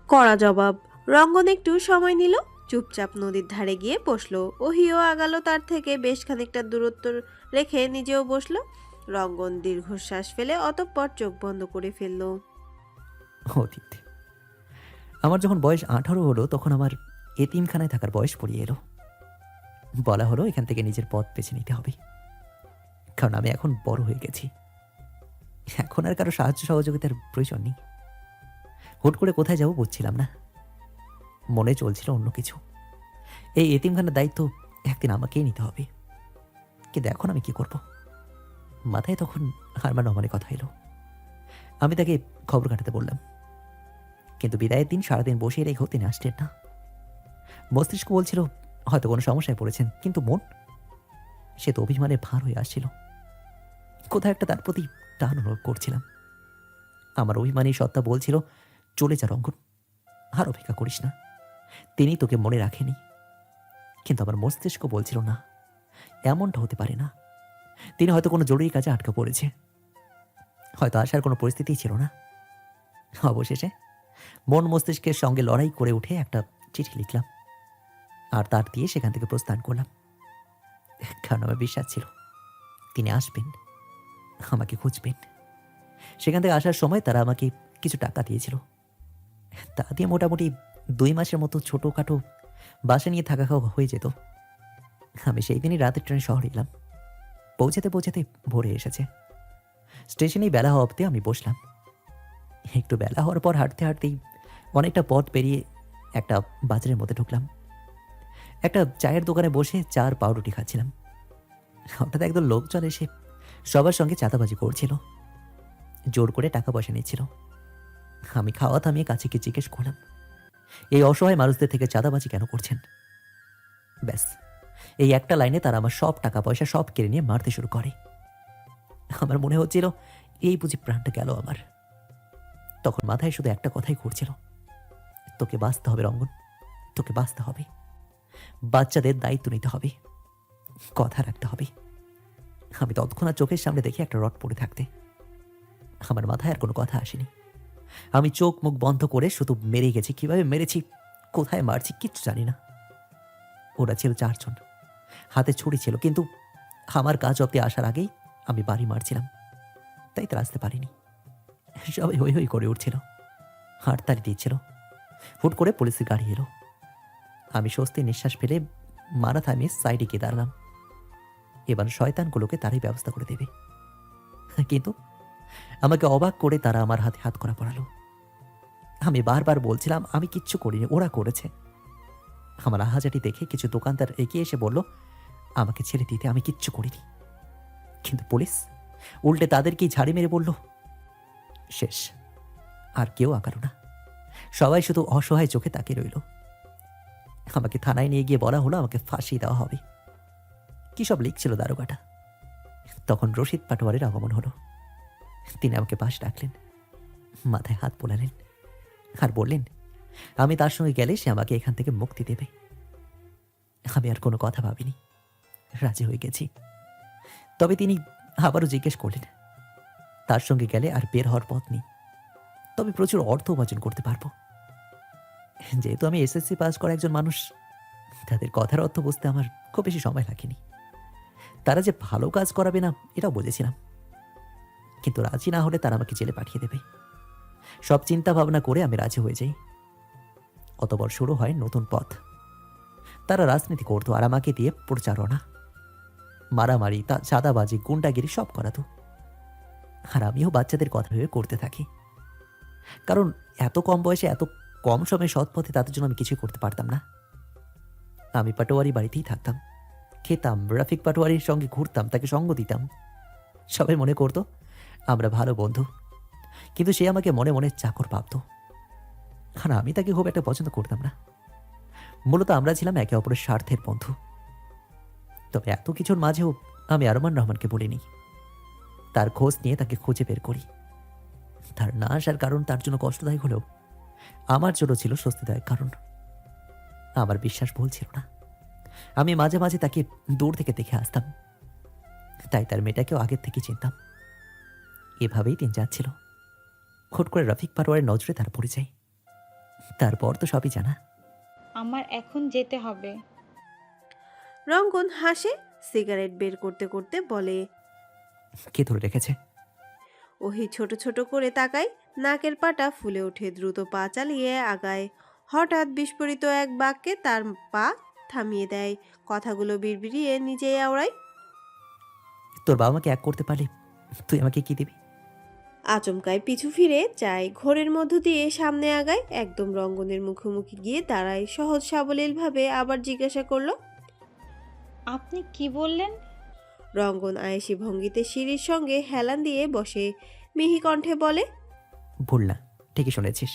[SPEAKER 1] কড়া জবাব। রঙ্গন একটু সময় নিল, চুপচাপ নদীর ধারে গিয়ে বসলো। ওহিও আগালো তার থেকে বেশ খানিকটা দূরত্ব রেখে নিজেও বসলো। রঙ্গন দীর্ঘশ্বাস ফেলে অতঃপর চোখ বন্ধ করে ফেললো।
[SPEAKER 3] অতীত। আমার যখন বয়স 18 হলো তখন আমার এতিমখানায় থাকার বয়স পড়িয়ে এলো। বলা হলো এখান থেকে নিজের পথ বেছে নিতে হবে, কারণ আমি এখন বড় হয়ে গেছি। এখন আর কারো সাহায্য সহযোগিতার প্রয়োজন নেই। হুট করে কোথায় যাবো বুঝছিলাম না, মনে চলছিল অন্য কিছু। এই এতিমখানার দায়িত্ব একদিন আমাকেই নিতে হবে, কিন্তু এখন আমি কি করব? মাথায় তখন আরমান রহমানের কথা এলো। আমি তাকে খবর কাটাতে বললাম, কিন্তু বিদায়ের দিন সারাদিন বসে রেখেও তিনি আসলেন না। মস্তিষ্ক বলছিল হয়তো কোনো সমস্যায় পড়েছেন, কিন্তু মন, সে তো অভিমানের ভার হয়ে আসছিল। কোথায় একটা তার প্রতি টান অনুভব করছিলাম। আমার অভিমানী সত্তা বলছিল, চলে যা রঙ্গন, আর অপেক্ষা করিস না, তিনি তোকে মনে রাখেনি। কিন্তু আমার মস্তিষ্ক বলছিল না, এমনটা হতে পারে না। তিনি হয়তো কোনো জরুরি কাজে আটকা পড়েছে, হয়তো আসার কোনো পরিস্থিতিই ছিল না। অবশেষে মন মস্তিষ্কের সঙ্গে লড়াই করে উঠে একটা চিঠি লিখলাম, আর তার দিয়ে সেখান থেকে প্রস্থান করলাম। কারণ আমার বিশ্বাস ছিল তিনি আসবেন, আমাকে খুঁজবেন। সেখান থেকে আসার সময় তারা আমাকে কিছু টাকা দিয়েছিল। তা দিয়ে মোটামুটি 2 মাসের মতো ছোটোখাটো বাসা নিয়ে থাকা খাওয়া হয়ে যেত। আমি সেই দিনই রাতের ট্রেনে শহরে এলাম। পৌঁছাতে পৌঁছাতে ভোরে এসেছে। স্টেশনেই বেলা হওয়া অবধি আমি বসলাম। একটু বেলা হওয়ার পর হাঁটতে হাঁটতেই অনেকটা পথ পেরিয়ে একটা বাজারের মধ্যে ঢুকলাম। একটা চায়ের দোকানে বসে চার পাউরুটি খাচ্ছিলাম। হঠাৎ একদল লোকজন এসে সবার সঙ্গে চাঁদাবাজি করছিল, জোর করে টাকা পয়সা নিচ্ছিল। আমি খাওয়া থামিয়ে কাছে গিয়ে জিজ্ঞেস করলাম, এই অসহায় মানুষদের থেকে চাঁদাবাজি কেন করছেন? ব্যাস, এই একটা লাইনে তারা আমার সব টাকা পয়সা সব কেড়ে নিয়ে মারতে শুরু করে। আমার মনে হচ্ছিল এই বুঝি প্রাণটা গেল আমার। তখন মাথায় শুধু একটা কথাই ঘুরছিল, তোকে বাঁচতে হবে রঙ্গন, তোকে বাঁচতে হবে, বাচ্চাদের দায়িত্ব নিতে হবে, কথা রাখতে হবে। আমি তৎক্ষণাৎ চোখের সামনে দেখি একটা রড পড়ে থাকতে। আমার মাথায় আর কোনো কথা আসেনি। আমি চোখ মুখ বন্ধ করে শুধু মেরে গেছি। কিভাবে মেরেছি, কোথায় মারছি কিচ্ছু জানি না। ওরা ছিল 4 জন, হাতে ছুরি ছিল, কিন্তু আমার কাজ অব্দি আসার আগেই আমি বাড়ি মারছিলাম, তাই তো আসতে পারিনি। সবাই হই হই করে উঠছিল, হাঁটতালি দিচ্ছিল। হুট করে পুলিশের গাড়ি এলো। আমি স্বস্তির নিঃশ্বাস ফেলে মারা থামিয়ে সাইডে গিয়ে দাঁড়ালাম। এবার শয়তানগুলোকে তারই ব্যবস্থা করে দেবে। কিন্তু আমাকে অবাক করে তারা আমার হাতে হাত করা পড়ালো। আমি বারবার বলছিলাম আমি কিচ্ছু করিনি, ওরা করেছে। আমার আহাজারি দেখে কিছু দোকানদার এগিয়ে এসে বলল আমাকে ছেড়ে দিতে, আমি কিচ্ছু করিনি। কিন্তু পুলিশ উল্টে তাদেরকেই ঝাড়ি মেরে বলল শেষ, আর কেউ আঁকালো না। সবাই শুধু অসহায় চোখে তাকিয়ে রইল। আমাকে থানায় নিয়ে গিয়ে বলা হলো আমাকে ফাঁসি দেওয়া হবে। কি সব লিখছিল দারোগাটা। তখন রশিদ পাটোয়ারির আগমন হলো। তিনি আমাকে পাশ ডাকলেন, মাথায় হাত বোলালেন আর বললেন আমি তার সঙ্গে গেলে সে আমাকে এখান থেকে মুক্তি দেবে। আমি আর কোনো কথা ভাবিনি, রাজি হয়ে গেছি। তবে তিনি আবারও জিজ্ঞেস করলেন তার সঙ্গে গেলে আর বের হওয়ার পথ নেই, তবে প্রচুর অর্থ উপার্জন করতে পারবো। যেহেতু আমি এসএসসি পাস করা একজন মানুষ, তাদের কথার অর্থ বুঝতে আমার খুব বেশি সময় লাগেনি। তারা যে ভালো কাজ করাবে না এটাও বুঝেছিলাম, কিন্তু রাজি না হলে তারা আমাকে জেলে পাঠিয়ে দেবে। সব চিন্তা ভাবনা করে আমি রাজি হয়ে যাই। অতপর শুরু হয় নতুন পথ। তারা রাজনীতি করতো আর আমাকে দিয়ে প্রচারণা, মারামারি, চাঁদাবাজি, গুন্ডাগিরি সব করাতো। আর আমিও বাচ্চাদের কথা ভেবে করতে থাকি, কারণ এত কম বয়সে এত কম সময়ে সৎ পথে তাদের জন্য আমি কিছুই করতে পারতাম না। আমি পাটোয়ারি বাড়িতেই থাকতাম, খেতাম, রফিক পাটোয়ারির সঙ্গে ঘুরতাম, তাকে সঙ্গ দিতাম। সবাই মনে করতো আমরা ভালো বন্ধু, কিন্তু সে আমাকে মনে মনে চাকর ভাবত। আর আমি তাকে খুব একটা পছন্দ করতাম না। মূলত আমরা ছিলাম একে অপরের স্বার্থের বন্ধু। তবে এত কিছুর মাঝেও আমি আরমান রহমানকে বলিনি। তার খোঁজ নিয়ে তাকে খুঁজে বের করি। তার না আসার কারণ তার জন্য কষ্টদায়ক হলেও আমার জন্য ছিল স্বস্তিদায়ক কারণ। আমার বিশ্বাস ভুল ছিল না। আমি মাঝে মাঝে তাকে দূর থেকে দেখে আসতাম, তাই তার মেয়েটাকেও আগের থেকে চিনতাম। এভাবেই দিন যাচ্ছিল। হুট করে রফিক পাটোয়ারের নজরে তার পরিচয়। তারপর তো সবই জানা।
[SPEAKER 2] আমার এখন যেতে হবে।
[SPEAKER 1] রঙ্গন হাসে, সিগারেট বের করতে করতে বলে।
[SPEAKER 3] কে ধরে রেখেছে?
[SPEAKER 1] ওহি ছোট ছোট করে তাকায়, নাকের পাটা ফুলে ওঠে, দ্রুত পা চালিয়ে আগায়। হঠাৎ বিস্ফোরিত এক বাক্যে তার পা থামিয়ে দেয়, কথাগুলো বিড়বিড়িয়ে নিজেই আওড়ায়।
[SPEAKER 3] তোর বাবা মাকে এক করতে পারলে তুই আমাকে কি দিবি?
[SPEAKER 1] আচমকায় পিছু ফিরে চায়, ঘোরের মধ্য দিয়ে সামনে আগায়, একদম রঙ্গনের মুখোমুখি গিয়ে দাঁড়ায়। সহজ সাবলীল ভাবে আবার জিজ্ঞাসা করলো।
[SPEAKER 2] আপনি কি বললেন?
[SPEAKER 1] রঙ্গন আয়েশি ভঙ্গিতে সিঁড়ির সঙ্গে হেলান দিয়ে বসে, মিহি কণ্ঠে বলে।
[SPEAKER 3] ভুল না, ঠিকই শুনেছিস।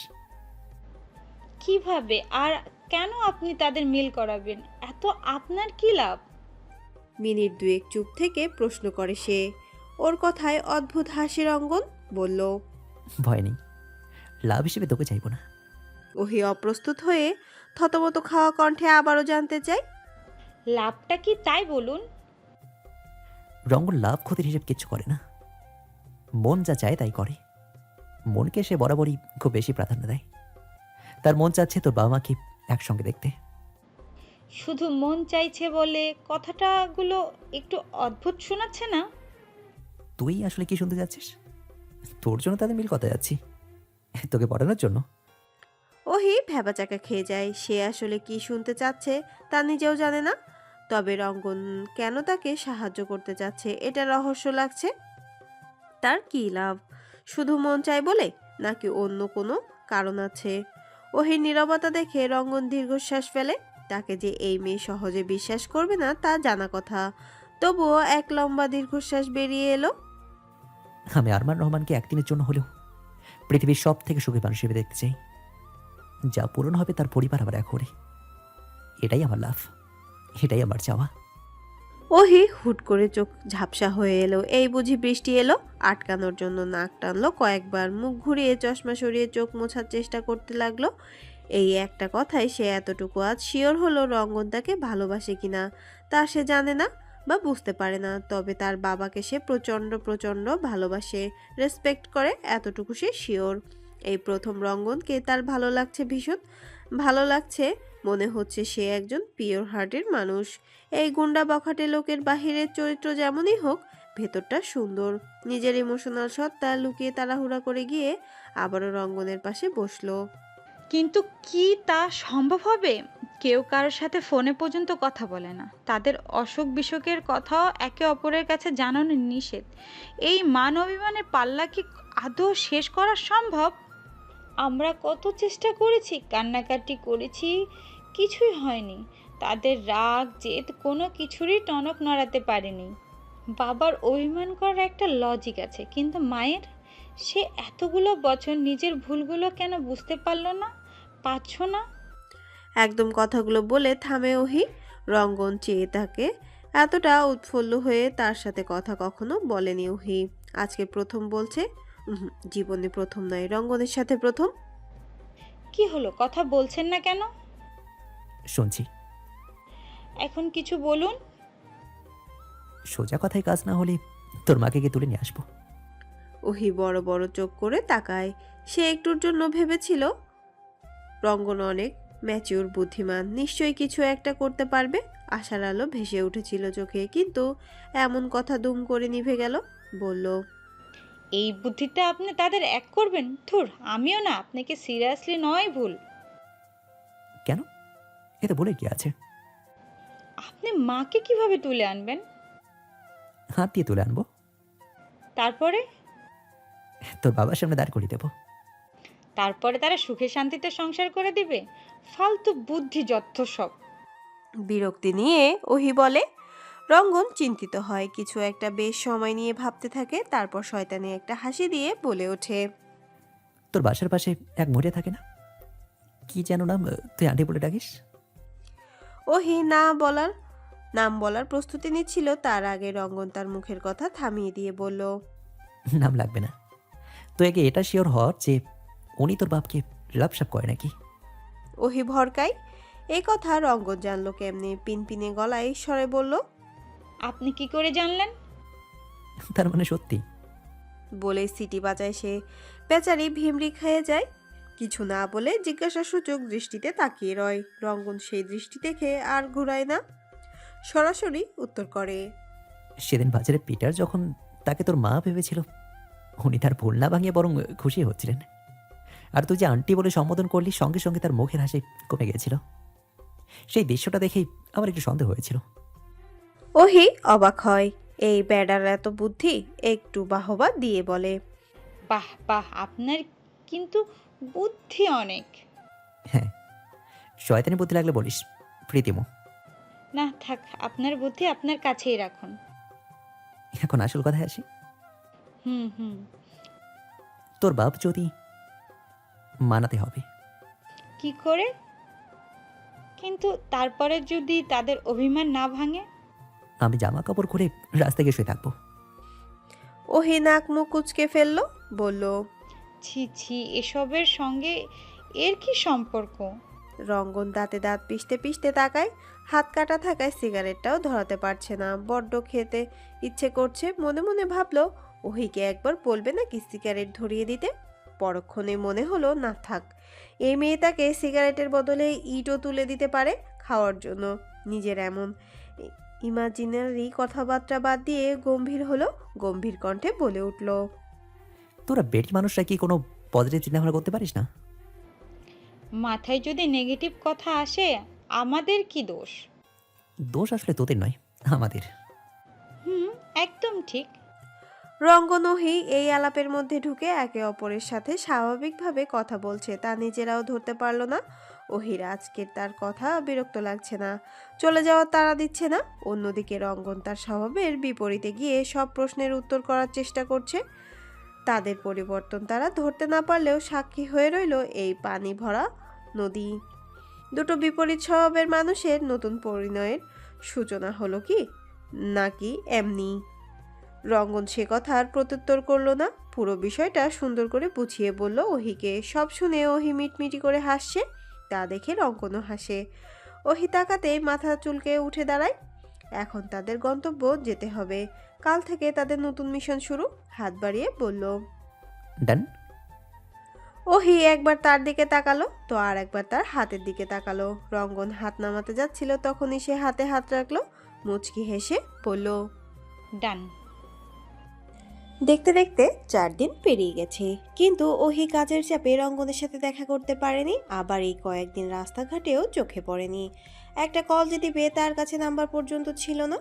[SPEAKER 2] কিভাবে আর কেন আপনি তাদের মিল করাবেন? এত আপনার কি লাভ?
[SPEAKER 1] মিনিট দুয়েক চুপ থেকে প্রশ্ন করে সে। ওর কথায় অদ্ভুত হাসি। রঙ্গন বলল,
[SPEAKER 3] ভয় নেই, লাভ হিসেবে তোকে চাইবো না।
[SPEAKER 1] ওহি অপ্রস্তুত হয়ে থতমত খাওয়া কণ্ঠে আবারও জানতে চাই।
[SPEAKER 2] লাভটা কি তাই বলুন।
[SPEAKER 3] রঙ্গন লাভ ক্ষতির হিসেব কিচ্ছু করে না। মন যা চায় তাই করে। মনকে সে বরাবরই খুব বেশি প্রাধান্য দেয়। তার মন চাচ্ছে তোর বাবা মাকে একসঙ্গে দেখতে।
[SPEAKER 2] শুধু মন চাইছে বলে কথাটাগুলো একটু অদ্ভুত শোনাচ্ছে না?
[SPEAKER 3] তুই আসলে কি শুনতে যাচ্ছিস? তোর জন্য তাদের মিল কথা যাচ্ছি, তোকে পড়ানোর জন্য।
[SPEAKER 1] ওহি ভ্যাবাচাকা খেয়ে যায়। সে আসলে কি শুনতে চাচ্ছে তা নিজেও জানে না। তবে রঙ্গন কেন তাকে সাহায্য করতে চাচ্ছে এটা রহস্য লাগছে। তার কি লাভ? শুধু মন চায় বলে, নাকি অন্য কোনো কারণ আছে? ওহির নীরবতা দেখে রঙ্গন দীর্ঘশ্বাস ফেলে। তাকে যে এই মেয়ে সহজে বিশ্বাস করবে না তা জানা কথা, তবুও এক লম্বা দীর্ঘশ্বাস বেরিয়ে এলো।
[SPEAKER 3] আমি আরমান রহমানকে একদিনের জন্য হলেও পৃথিবীর সব থেকে সুখী মানুষ হিসেবে দেখতে চাই, যা পূরণ হবে তার পরিবার আবার এক করে। এটাই আমার লাভ, এটাই আমার চাওয়া।
[SPEAKER 1] ওহি হুট করে চোখ ঝাপসা হয়ে এলো। এই বুঝি বৃষ্টি এলো? আটকানোর জন্য নাক টানলো কয়েকবার, মুখ ঘুরিয়ে চশমা সরিয়ে চোখ মোছার চেষ্টা করতে লাগলো। এই একটা কথায় সে এতটুকু আজ শিওর হলো রঙ্গন তাকে ভালোবাসে কিনা তা সে জানে না বা বুঝতে পারে না, তবে তার বাবাকে সে প্রচণ্ড প্রচণ্ড ভালোবাসে, রেসপেক্ট করে, এতটুকু সে শিওর। এই প্রথম রঙ্গনকে তার ভালো লাগছে, ভীষণ ভালো লাগছে। মনে হচ্ছে সে একজন পিওর হার্টের মানুষ। এই গুন্ডা বখাটে লোকের বাহিরের চরিত্র যেমনই হোক, ভেতরটা সুন্দর। নিজের ইমোশনাল সত্তা লুকিয়ে তাড়াহুড়া করে গিয়ে আবারও রঙ্গনের পাশে বসলো।
[SPEAKER 2] কিন্তু কি তা সম্ভব হবে? কেউ কারোর সাথে ফোনে পর্যন্ত কথা বলে না, তাদের অসুখ বিসুখের কথাও একে অপরের কাছে জানানো নিষেধ। এই মান অভিমানের পাল্লা কি আদৌ শেষ করা সম্ভব? আমরা কত চেষ্টা করেছি, কান্নাকাটি করেছি, কিছুই হয়নি। তাদের রাগ জেদ কোনো কিছুরই টনক নড়াতে পারেনি। বাবার অভিমান করার একটা লজিক আছে, কিন্তু মায়ের, সে এতগুলো বছর নিজের ভুলগুলো কেন বুঝতে পারলো না, পারছো না?
[SPEAKER 1] একদম কথাগুলো বলে থামে ওহি। রঙ্গন চেয়ে থাকে, এতটা উৎফুল্ল হয়ে তার সাথে কথা কখনো বলেনি ওহি। আজকে প্রথম বলছে। জীবনে প্রথম নয়, রঙ্গনের সাথে প্রথম।
[SPEAKER 2] কি হলো, কথা বলছেন না কেন?
[SPEAKER 3] শুনছি।
[SPEAKER 2] এখন কিছু বলুন।
[SPEAKER 3] সোজা কথায় কাজ না হলে তোর মাকে গিয়ে তুলে নিয়ে আসবো।
[SPEAKER 1] ওহি বড় বড় চোখ করে তাকায়। সে একটুর জন্য ভেবেছিল রঙ্গন অনেক ম্যাচিউর, বুদ্ধিমান, নিশ্চয়ই কিছু একটা করতে পারবে। আশার আলো ভেসে উঠেছিল চোখে, কিন্তু এমন কথা দুম করে নিভে গেল। বলল,
[SPEAKER 2] এই বুদ্ধিতে আপনি তাদের এক করবেন? ধুর, আমিও না, আপনাকে সিরিয়াসলি নয় ভুল।
[SPEAKER 3] কেন? এতে বলে কি আছে?
[SPEAKER 2] আপনি মাকে কিভাবে তুলে আনবেন?
[SPEAKER 3] হাত দিয়ে তুলে আনবো,
[SPEAKER 2] তারপরে?
[SPEAKER 3] তোর বাবার সামনে দাঁড় করিয়ে দেবো।
[SPEAKER 2] তারপরে তারা সুখে শান্তিতে সংসার করে দিবে? ফালতু বুদ্ধি যত সব।
[SPEAKER 1] বিরক্তি নিয়ে ওহি বলে। রঙ্গন চিন্তিত হয়, কিছু একটা বেশ সময় নিয়ে ভাবতে থাকে, তারপর শয়তানি একটা হাসি দিয়ে বলে ওঠে,
[SPEAKER 3] তোর বাসার পাশে এক মহিলা থাকে না, কি যেন নাম, তুই আন্টি বলে ডাকিস?
[SPEAKER 1] ওহি নাম বলার প্রস্তুতি নিচ্ছিল, তার আগে রঙ্গন তার মুখের কথা থামিয়ে দিয়ে বলল,
[SPEAKER 3] নাম লাগবে না। তুই আগে এটা শিওর হ যে উনি তোর বাপকে লাভসাপ করে নাকি।
[SPEAKER 1] ওহি ভরকাই। এই কথা রঙ্গন জানলো কেমনে? পিনপিনে গলায় স্বরে বলল,
[SPEAKER 2] আপনি কি করে জানলেন?
[SPEAKER 3] তার মানে সত্যি?
[SPEAKER 1] বলে সিটি বাজায় সে। বেচারি ভিমরি খেয়ে যায়। কিছু না বলে জিজ্ঞাসাসূচক দৃষ্টিতে তাকিয়ে রয়। রঙ্গন সেই দৃষ্টি দেখে আর ঘুরায় না, সরাসরি উত্তর করে,
[SPEAKER 3] সেদিন বাজারে পিটার যখন তাকে তোর মা ভেবেছিল, উনি তার ভুল না ভাঙিয়ে বরং খুশি হচ্ছিলেন। আর তুই যে আন্টি বলে সম্বোধন করলি, সঙ্গে সঙ্গে তার মুখের হাসি কমে গেছিল। সেই দৃশ্যটা দেখেই আমার একটু সন্দেহ হয়েছিল।
[SPEAKER 1] ওহি অবাক হয়, এই ব্যাডার এত বুদ্ধি। একটু বাহবা দিয়ে বলে,
[SPEAKER 2] বাহ বাহ, আপনার কিন্তু বুদ্ধি অনেক।
[SPEAKER 3] হ্যাঁ, শয়তানি বুদ্ধি লাগলে বলিস প্রীতিমো।
[SPEAKER 2] না থাক, আপনার বুদ্ধি আপনার কাছেই রাখুন।
[SPEAKER 3] এখন আসল কথায় আসি।
[SPEAKER 2] হুম।
[SPEAKER 3] তোর বাপ যদি মানাতে হবে।
[SPEAKER 2] কি করে? কিন্তু তারপরে যদি তাদের অভিমান না ভাঙে?
[SPEAKER 3] আমি জামা কাপড় খুলে রাস্তায় গিয়ে শুয়ে থাকবো।
[SPEAKER 1] ওহি নাক মুখ কুচকে ফেললো, বলল,
[SPEAKER 2] ছি ছি, এসবের সঙ্গে এর কি সম্পর্ক?
[SPEAKER 1] রঙ্গন দাঁতে দাঁত পিষতে পিষতে তাকায়। হাত কাটা থাকায় সিগারেটটাও ধরাতে পারছে না। বড্ড খেতে ইচ্ছে করছে। মনে মনে ভাবলো, ওহিকে একবার বলবে নাকি সিগারেট ধরিয়ে দিতে। পরক্ষণে মনে হলো, না থাক, এই মেয়েটাকে সিগারেটের বদলে ইটও তুলে দিতে পারে খাওয়ার জন্য। নিজের এমন ইমাজিনারি কথাবার্তা বাদ দিয়ে গম্ভীর হলো, গম্ভীর কণ্ঠে বলে উঠল,
[SPEAKER 3] তোরা বেটি মানুষরা কি কোনো পজিটিভ চিন্তাভাবনা করতে পারিস না?
[SPEAKER 2] মাথায় যদি নেগেটিভ কথা আসে, আমাদের কি দোষ?
[SPEAKER 3] দোষ আসলে তোদের নয়, আমাদের।
[SPEAKER 2] একদম ঠিক।
[SPEAKER 1] রঙ্গন ওহি এই আলাপের মধ্যে ঢুকে একে অপরের সাথে স্বাভাবিকভাবে কথা বলছে, তা নিজেরাও ধরতে পারল না। ওহির আজকের তার কথা বিরক্ত লাগছে না, চলে যাওয়ার তাড়া দিচ্ছে না। অন্যদিকে রঙ্গন তার স্বভাবের বিপরীতে গিয়ে সব প্রশ্নের উত্তর করার চেষ্টা করছে। তাদের পরিবর্তন তারা ধরতে না পারলেও সাক্ষী হয়ে রইল এই পানি ভরা নদী। দুটো বিপরীত স্বভাবের মানুষের নতুন পরিণয়ের সূচনা হলো কি, নাকি এমনি? রঙ্গন সে কথার প্রত্যুত্তর করলো না, পুরো বিষয়টা সুন্দর করে বুঝিয়ে বলল ওহিকে। সব শুনে ওহি মিটমিটি করে হাসছে, তা দেখে রঙ্গনও হাসে। ওহি তাকাতেই মাথা চুলকে উঠে দাঁড়ায়। এখন তাদের গন্তব্য যেতে হবে। কাল থেকে তাদের নতুন মিশন শুরু। হাত বাড়িয়ে বলল।
[SPEAKER 3] ডান।
[SPEAKER 1] ওহি একবার তার দিকে তাকালো, তো আর একবার তার হাতের দিকে তাকালো। রঙ্গন হাত নামাতে যাচ্ছিল, তখনই সে হাতে হাত রাখলো। মুচকি হেসে বলল,
[SPEAKER 2] ডান।
[SPEAKER 1] দেখতে দেখতে 4 দিন পেরিয়ে গেছে, কিন্তু ওহি কাজের চাপে রঙ্গনের সাথে দেখা করতে পারেনি। আবার এই কয়েকদিন রাস্তাঘাটেও চোখে পড়েনি। একটা কল যে দিবে তার কাছে নাম্বার পর্যন্ত ছিল না।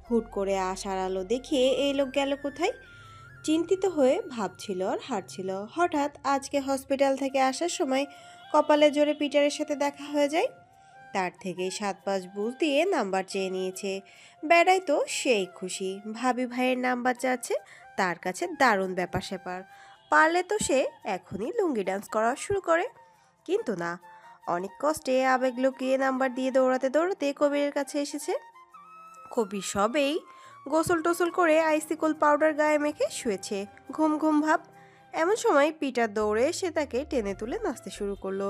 [SPEAKER 1] হুট করে আসার আলো দেখিয়ে এই লোক গেল কোথায়? চিন্তিত হয়ে ভাবছিল আর হাঁটছিল। হঠাৎ আজকে হসপিটাল থেকে আসার সময় কপালে জোরে পিটারের সাথে দেখা হয়ে যায়। তার থেকে 7-5 বুঝ দিয়ে নাম্বার চেয়ে নিয়েছে। বেড়াই তো সেই খুশি, ভাবি ভাইয়ের নাম্বার চাচ্ছে। তার কাছে দারুণ ব্যাপার স্যাপার। পারলে তো সে এখনই লুঙ্গি ডান্স করা শুরু করে। কিন্তু না, অনেক কষ্টে আবেগ লুকিয়ে নাম্বার দিয়ে দৌড়াতে দৌড়াতে কবিরের কাছে এসেছে। কবির সবেই গোসল টোসল করে আইসিকল পাউডার গায়ে মেখে শুয়েছে, ঘুম ঘুম ভাব। এমন সময় পিটার দৌড়ে এসে তাকে টেনে তুলে নাচতে শুরু করলো।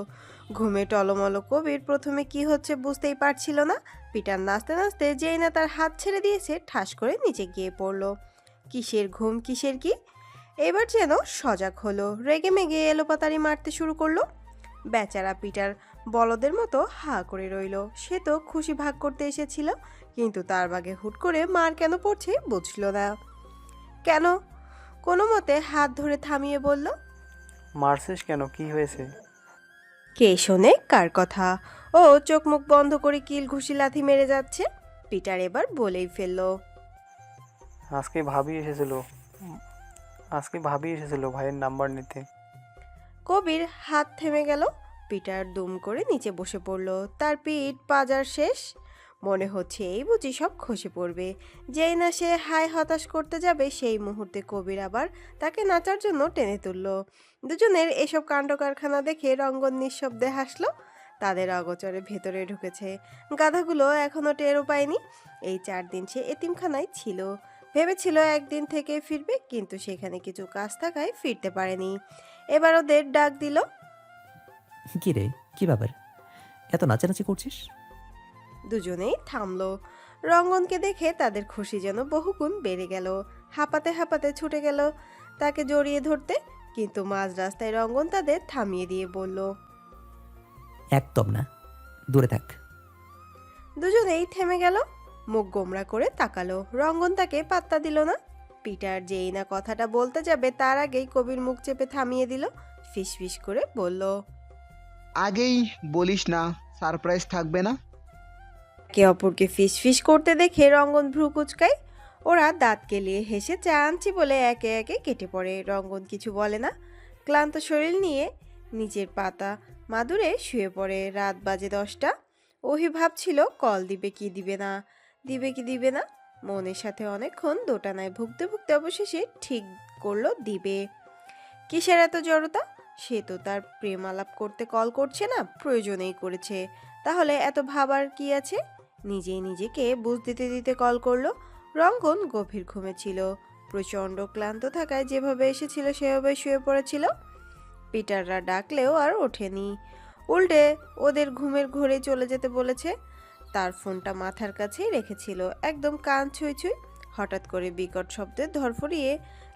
[SPEAKER 1] ঘুমে টলমলো কবির প্রথমে কি হচ্ছে বুঝতেই পারছিল না। পিটার নাচতে নাচতে যেই না তার হাত ছেড়ে দিয়েছে, ঠাস করে নিচে গিয়ে পড়লো। কিসের ঘুম কিসের কি, এবার যেন সজাগ হলো। রেগে মেগে এলোপাতাড়ি মারতে শুরু করলো। বেচারা পিটার বলদের মতো হা করে রইল। সে তো খুশি ভাগ করতে এসেছিল, কিন্তু তার বাগে হুট করে মার কেন পড়ছে বুঝল না। কেন? কোনো মতে হাত ধরে থামিয়ে বলল,
[SPEAKER 6] মারছিস কেন, কি হয়েছে?
[SPEAKER 1] কে শোনে কার কথা? ও চোখ মুখ বন্ধ করে কিল ঘুষি লাথি মেরে যাচ্ছে। পিটার এবার বলেই ফেললো,
[SPEAKER 6] আজকে ভাবি এসেছিল আজকে ভাবি এসেছিল ভাইয়ের নাম্বার নিতে।
[SPEAKER 1] কবির হাত থেমে গেল। পিটার দুম করে নিচে বসে পড়ল। তার পিঠ পাজার শেষ। মনে হচ্ছে এই বুঝি সব খসে পড়বে। যেই না সে হাই হতাশ করতে যাবে, সেই মুহূর্তে কবির আবার তাকে নাচার জন্য টেনে তুলল। দুজনের এসব কাণ্ড কারখানা দেখে রঙ্গন নিঃশব্দে হাসলো। তাদের অগোচরে ভেতরে ঢুকেছে। গাধাগুলো এখনো টেরও পায়নি। এই 4 দিন সে এতিমখানায় ছিল। ভেবেছিল একদিন থেকে ফিরবে, কিন্তু সেখানে কিছু কাজ থাকায় ফিরতে পারেনি। এবার ওদের ডাক দিল।
[SPEAKER 3] কি রে, কি ব্যাপার, এত নাচানাচি করছিস?
[SPEAKER 1] দুজনেই থামলো। রঙ্গনকে দেখে তাদের খুশি যেন বহুগুণ বেড়ে গেল। হাঁপাতে হাঁপাতে ছুটে গেল তাকে জড়িয়ে ধরতে, কিন্তু মাঝ রাস্তায় রঙ্গন তাদের থামিয়ে দিয়ে বলল,
[SPEAKER 3] একদম না, দূরে থাক।
[SPEAKER 1] দুজনেই থেমে গেল। মুখ গোমরা করে তাকালো। রঙ্গন তাকে পাত্তা দিল না। পিটার যেই না কথাটা বলতে যাবে, তার আগেই কবির মুখ চেপে থামিয়ে দিল। ফিসফিস করে বলল,
[SPEAKER 5] আগেই বলিস না সারপ্রাইজ থাকবে না।
[SPEAKER 1] একে অপরকে ফিসফিস করতে দেখে রঙ্গন ভ্রু কুচকায়। ওরা দাঁত কেলিয়ে হেসে চা আনছি বলে একে একে কেটে পড়ে। রঙ্গন কিছু বলে না। ক্লান্ত শরীর নিয়ে নিচের পাতা মাদুরে শুয়ে পড়ে। রাত বাজে 10টা। ওহি ভাবছিল কল দিবে কি দিবে না, দিবে কি দিবে না। মনের সাথে অনেকক্ষণ দোটানায় ভুগতে ভুগতে অবশেষে ঠিক করলো দিবে। কিসের এত জড়তা? সে তো তার প্রেম আলাপ করতে কল করছে না, প্রয়োজনেই করেছে। তাহলে এত ভাবার কি আছে? নিজেই নিজেকে বুঝ দিতে দিতে কল করলো। রঙ্গন গভীর ঘুমে ছিল। প্রচণ্ড ক্লান্ত থাকায় যেভাবে এসেছিল সেভাবে শুয়ে পড়েছিল। পিটাররা ডাকলেও আর ওঠেনি। উল্টে ওদের ঘুমের ঘোরে চলে যেতে বলেছে। তার ফোনটা মাথার কাছেই রেখেছিল, একদম কান ছুঁই ছুঁই। হঠাৎ করে বিকট শব্দে ধরফড়িয়ে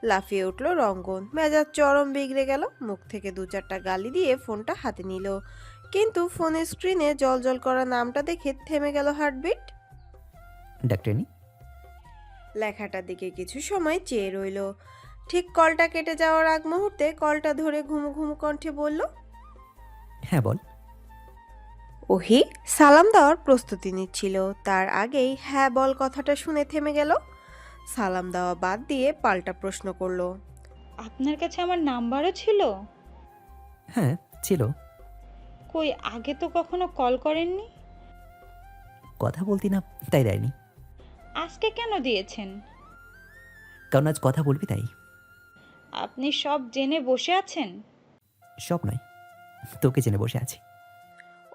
[SPEAKER 1] লাফিয়ে উঠল রঙ্গন। মেজাজ চরম বিগড়ে গেল। মুখ থেকে 2-4টা গালি দিয়ে ফোনটা হাতে নিল, কিন্তু ফোনের স্ক্রিনে জল করা নামটা দেখে থেমে গেল হার্টবিট।
[SPEAKER 3] ডাক্তারনি।
[SPEAKER 1] লেখাটার দিকে কিছু সময় চেয়ে রইল। ঠিক কলটা কেটে যাওয়ার আগ মুহূর্তে কলটা ধরে ঘুমু ঘুমু কণ্ঠে বলল,
[SPEAKER 3] হ্যাঁ বল।
[SPEAKER 1] ওহি সালাম দেওয়ার প্রস্তুতি নিচ্ছিল। তার আগেই হ্যাঁ বল কথাটা শুনে থেমে গেল। সালাম দেওয়া বাদ দিয়ে পাল্টা প্রশ্ন করলো,
[SPEAKER 2] আপনার কাছে আমার নাম্বারও ছিল?
[SPEAKER 3] হ্যাঁ ছিল।
[SPEAKER 2] কই, আগে তো কখনো কল করেননি।
[SPEAKER 3] কথা বলতি না তাই দেয়নি।
[SPEAKER 2] আজকে কেন দিয়েছেন?
[SPEAKER 3] কারণ আজ কথা বলবি তাই।
[SPEAKER 2] আপনি সব জেনে বসে আছেন?
[SPEAKER 3] সব নয়, তোকে জেনে বসে আছি।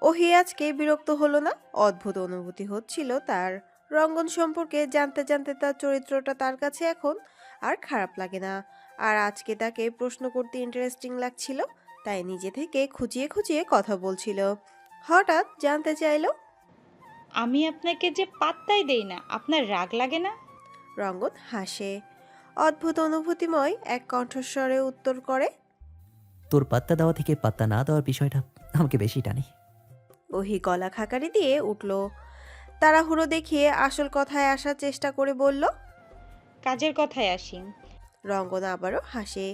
[SPEAKER 1] ওহি আজকে বিরক্ত হলো না। অদ্ভুত অনুভূতি হচ্ছিল তার। রঙ্গন সম্পর্কে জানতে জানতে তার চরিত্রটা তার কাছে এখন আর খারাপ লাগে না। আর আজকে তাকে প্রশ্ন করতে ইন্টারেস্টিং লাগছিল, তাই নিজে থেকে খুঁচিয়ে খুঁচিয়ে কথা বলছিল। হঠাৎ জানতে চাইলো,
[SPEAKER 2] আমি আপনাকে যে পাত্তাই দেই না, আপনার রাগ লাগে না?
[SPEAKER 1] রঙ্গন হাসে। অদ্ভুত অনুভূতিময় এক কণ্ঠস্বরে উত্তর করে।
[SPEAKER 3] তোর পাত্তা দেওয়া থেকে পাত্তা না দেওয়ার বিষয়টা আমাকে বেশি টানে।
[SPEAKER 1] ওহি গলা খাকারি দিয়ে উঠল। তাড়াহুড়ো দেখিয়ে আসল কথায় আসার চেষ্টা করে বলল।
[SPEAKER 2] কাজের কথায় আসি।
[SPEAKER 1] রঙ্গন আবারও হাসে।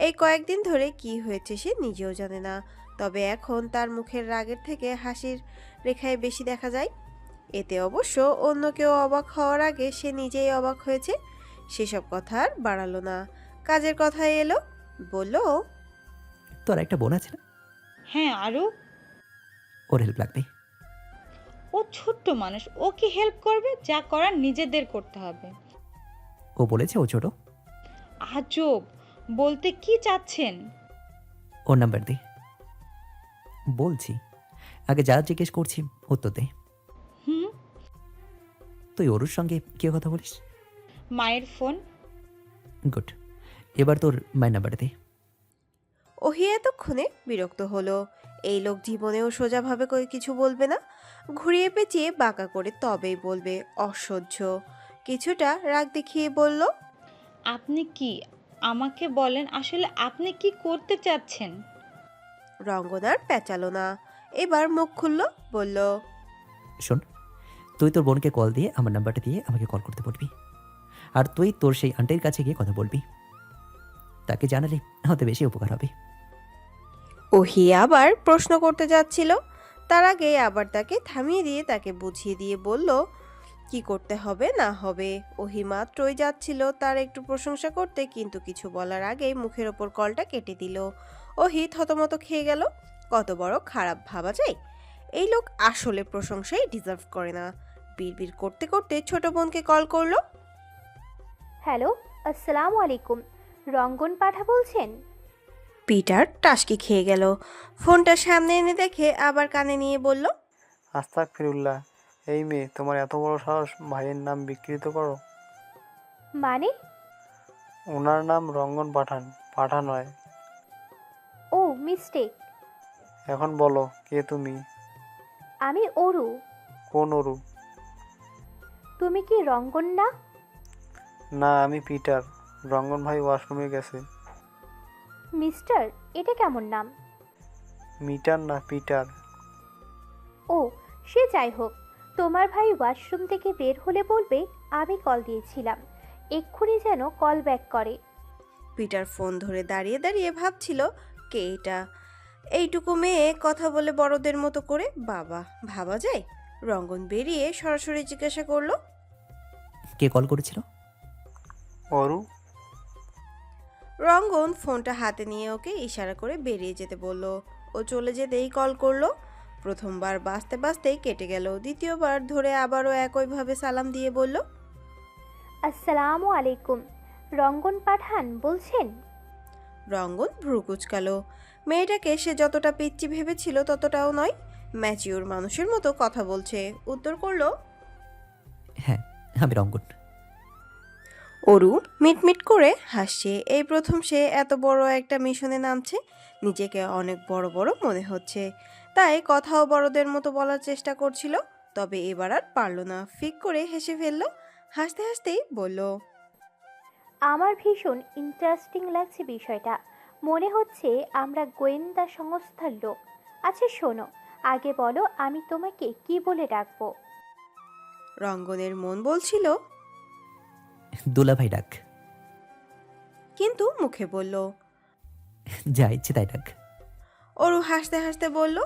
[SPEAKER 1] এই কয়েকদিন ধরে কি হয়েছে সে নিজেও জানে না, তবে এখন তার মুখের রাগের থেকে হাসির রেখায় বেশি দেখা যায়। এতে অবশ্য অন্য কেউ অবাক হওয়ার আগে সে নিজেই অবাক হয়েছে। সেসব কথা আর বাড়ালো না, কাজের কথায় এলো। বলল,
[SPEAKER 3] তোর একটা বোন আছে না?
[SPEAKER 2] হ্যাঁ, আরও।
[SPEAKER 3] ওর হেল্প লাগবে।
[SPEAKER 2] ও ছোট্ট মানুষ, ও কি হেল্প করবে? যা করার নিজেদের করতে হবে।
[SPEAKER 3] ও বলেছে ও ছোট।
[SPEAKER 2] আজব, বলতে কি চাচ্ছেন?
[SPEAKER 3] ওর নাম্বার দে। বলছি, আগে যা জিজ্ঞেস করছি উত্তর দে।
[SPEAKER 2] হুম।
[SPEAKER 3] তুই ওর সঙ্গে কে কথা বলিস?
[SPEAKER 2] মায়ের ফোন।
[SPEAKER 3] গুড, এবার তোর মায়ের নাম্বার দে।
[SPEAKER 1] ওহি এতক্ষণে বিরক্ত হলো। এই লোক জীবনেও সোজাভাবে কিছু বলবে না, ঘুরিয়ে পেঁচিয়ে বাঁকা করে তবেই বলবে। অসহ্য। কিছুটা রাগ দেখিয়ে বলল,
[SPEAKER 2] আপনি কি আমাকে বলেন আসলে আপনি কি করতে চাচ্ছেন?
[SPEAKER 1] রঙ্গনার পেঁচালো না, এবার মুখ খুলল। বলল,
[SPEAKER 3] শোন, তুই তোর বোনকে কল দিয়ে আমার নাম্বারটা দিয়ে আমাকে কল করতে বলবি। আর তুই তোর সেই আন্টির কাছে গিয়ে কথা বলবি। তাকে জানালে হতে বেশি উপকার হবে।
[SPEAKER 1] ওহি আবার প্রশ্ন করতে যাচ্ছিল, তার আগে আবার তাকে থামিয়ে দিয়ে তাকে বুঝিয়ে দিয়ে বলল কি করতে হবে না হবে। ওহি মাত্রই যাচ্ছিল তার একটু প্রশংসা করতে, কিন্তু কিছু বলার আগেই মুখের ওপর কলটা কেটে দিল। ওহি থতমত খেয়ে গেল। কত বড় খারাপ ভাবা যায়। এই লোক আসলে প্রশংসাই ডিজার্ভ করে না। বিড়বিড় করতে করতে ছোট বোনকে কল করলো।
[SPEAKER 7] হ্যালো, আসসালামু আলাইকুম। রঙ্গন পাঠা বলছেন?
[SPEAKER 1] পিটার টাসকি খেয়ে গেল। ফোনটা সামনে এনে দেখে আবার কানে নিয়ে বলল,
[SPEAKER 6] আস্তাগফিরুল্লাহ, এই মেয়ে তোমার এত বড় সাহস ভাইয়ের নাম বিকৃত করো?
[SPEAKER 7] মানে?
[SPEAKER 6] ওনার নাম রঙ্গন পাঠান, পাঠা নয়।
[SPEAKER 7] ও মিস্টেক।
[SPEAKER 6] এখন বলো কে তুমি?
[SPEAKER 7] আমি অরু।
[SPEAKER 6] কোন অরু?
[SPEAKER 7] তুমি কি রঙ্গন না?
[SPEAKER 6] না, আমি পিটার। রঙ্গন ভাই ওয়াশরুমে গেছে।
[SPEAKER 7] মিস্টার, এটা কেমন নাম?
[SPEAKER 6] মিটার না, পিটার।
[SPEAKER 7] ও, সে যাই হোক, তোমার ভাই ওয়াশরুম থেকে বের হলে বলবে আমি কল দিয়েছিলাম। এক্ষুনি যেন কল ব্যাক করে।
[SPEAKER 1] পিটার ফোন ধরে দাঁড়িয়ে দাঁড়িয়ে ভাবছিল কে এটা। এইটুকু মেয়ে কথা বলে বড়দের মতো করে, বাবা, ভাবা যায়? রঙ্গন বেরিয়ে সরাসরি জিজ্ঞাসা করলো,
[SPEAKER 3] কে কল করেছিল?
[SPEAKER 6] অরু।
[SPEAKER 1] রঙ্গন ফোনটা হাতে নিয়ে ওকে ইশারা করে বেরিয়ে যেতে বলল। ও চলে যেতেই কল করলো। প্রথমবার বাঁচতে বাঁচতেই কেটে গেল, দ্বিতীয়বার ধরে আবারও একইভাবে সালাম দিয়ে বলল,
[SPEAKER 7] আসসালামু আলাইকুম। রঙ্গন পাঠান বলছেন?
[SPEAKER 1] রঙ্গন ভ্রু কুচকালো। মেয়েটাকে সে যতটা পিচ্চি ভেবেছিল ততটাও নয়, ম্যাচিওর মানুষের মতো কথা বলছে। উত্তর করলো,
[SPEAKER 3] হ্যাঁ, আমি রঙ্গন।
[SPEAKER 1] অরু মিটমিট করে হাসছে। এই প্রথম সে এত বড় একটা মিশনে নামছে। নিজেকে অনেক বড় বড় মনে হচ্ছে, তাই কথাও বড়দের মতো বলার চেষ্টা করছিল। তবে এবার আর পারল না, ফিক করে হেসে ফেলল। হাসতে হাসতেই বলল,
[SPEAKER 7] আমার ভীষণ ইন্টারেস্টিং লাগছে বিষয়টা। মনে হচ্ছে আমরা গোয়েন্দা সংস্থার লোক। আচ্ছা শোনো, আগে বলো আমি তোমাকে কি বলে ডাকবো?
[SPEAKER 1] রঙ্গনের মন বলছিল,
[SPEAKER 3] দুলাভাই ডাক।
[SPEAKER 1] কিন্তু মুখে বলল।
[SPEAKER 3] যা ইচ্ছে তাই ডাক।
[SPEAKER 1] অরু হাসতে হাসতে বলল,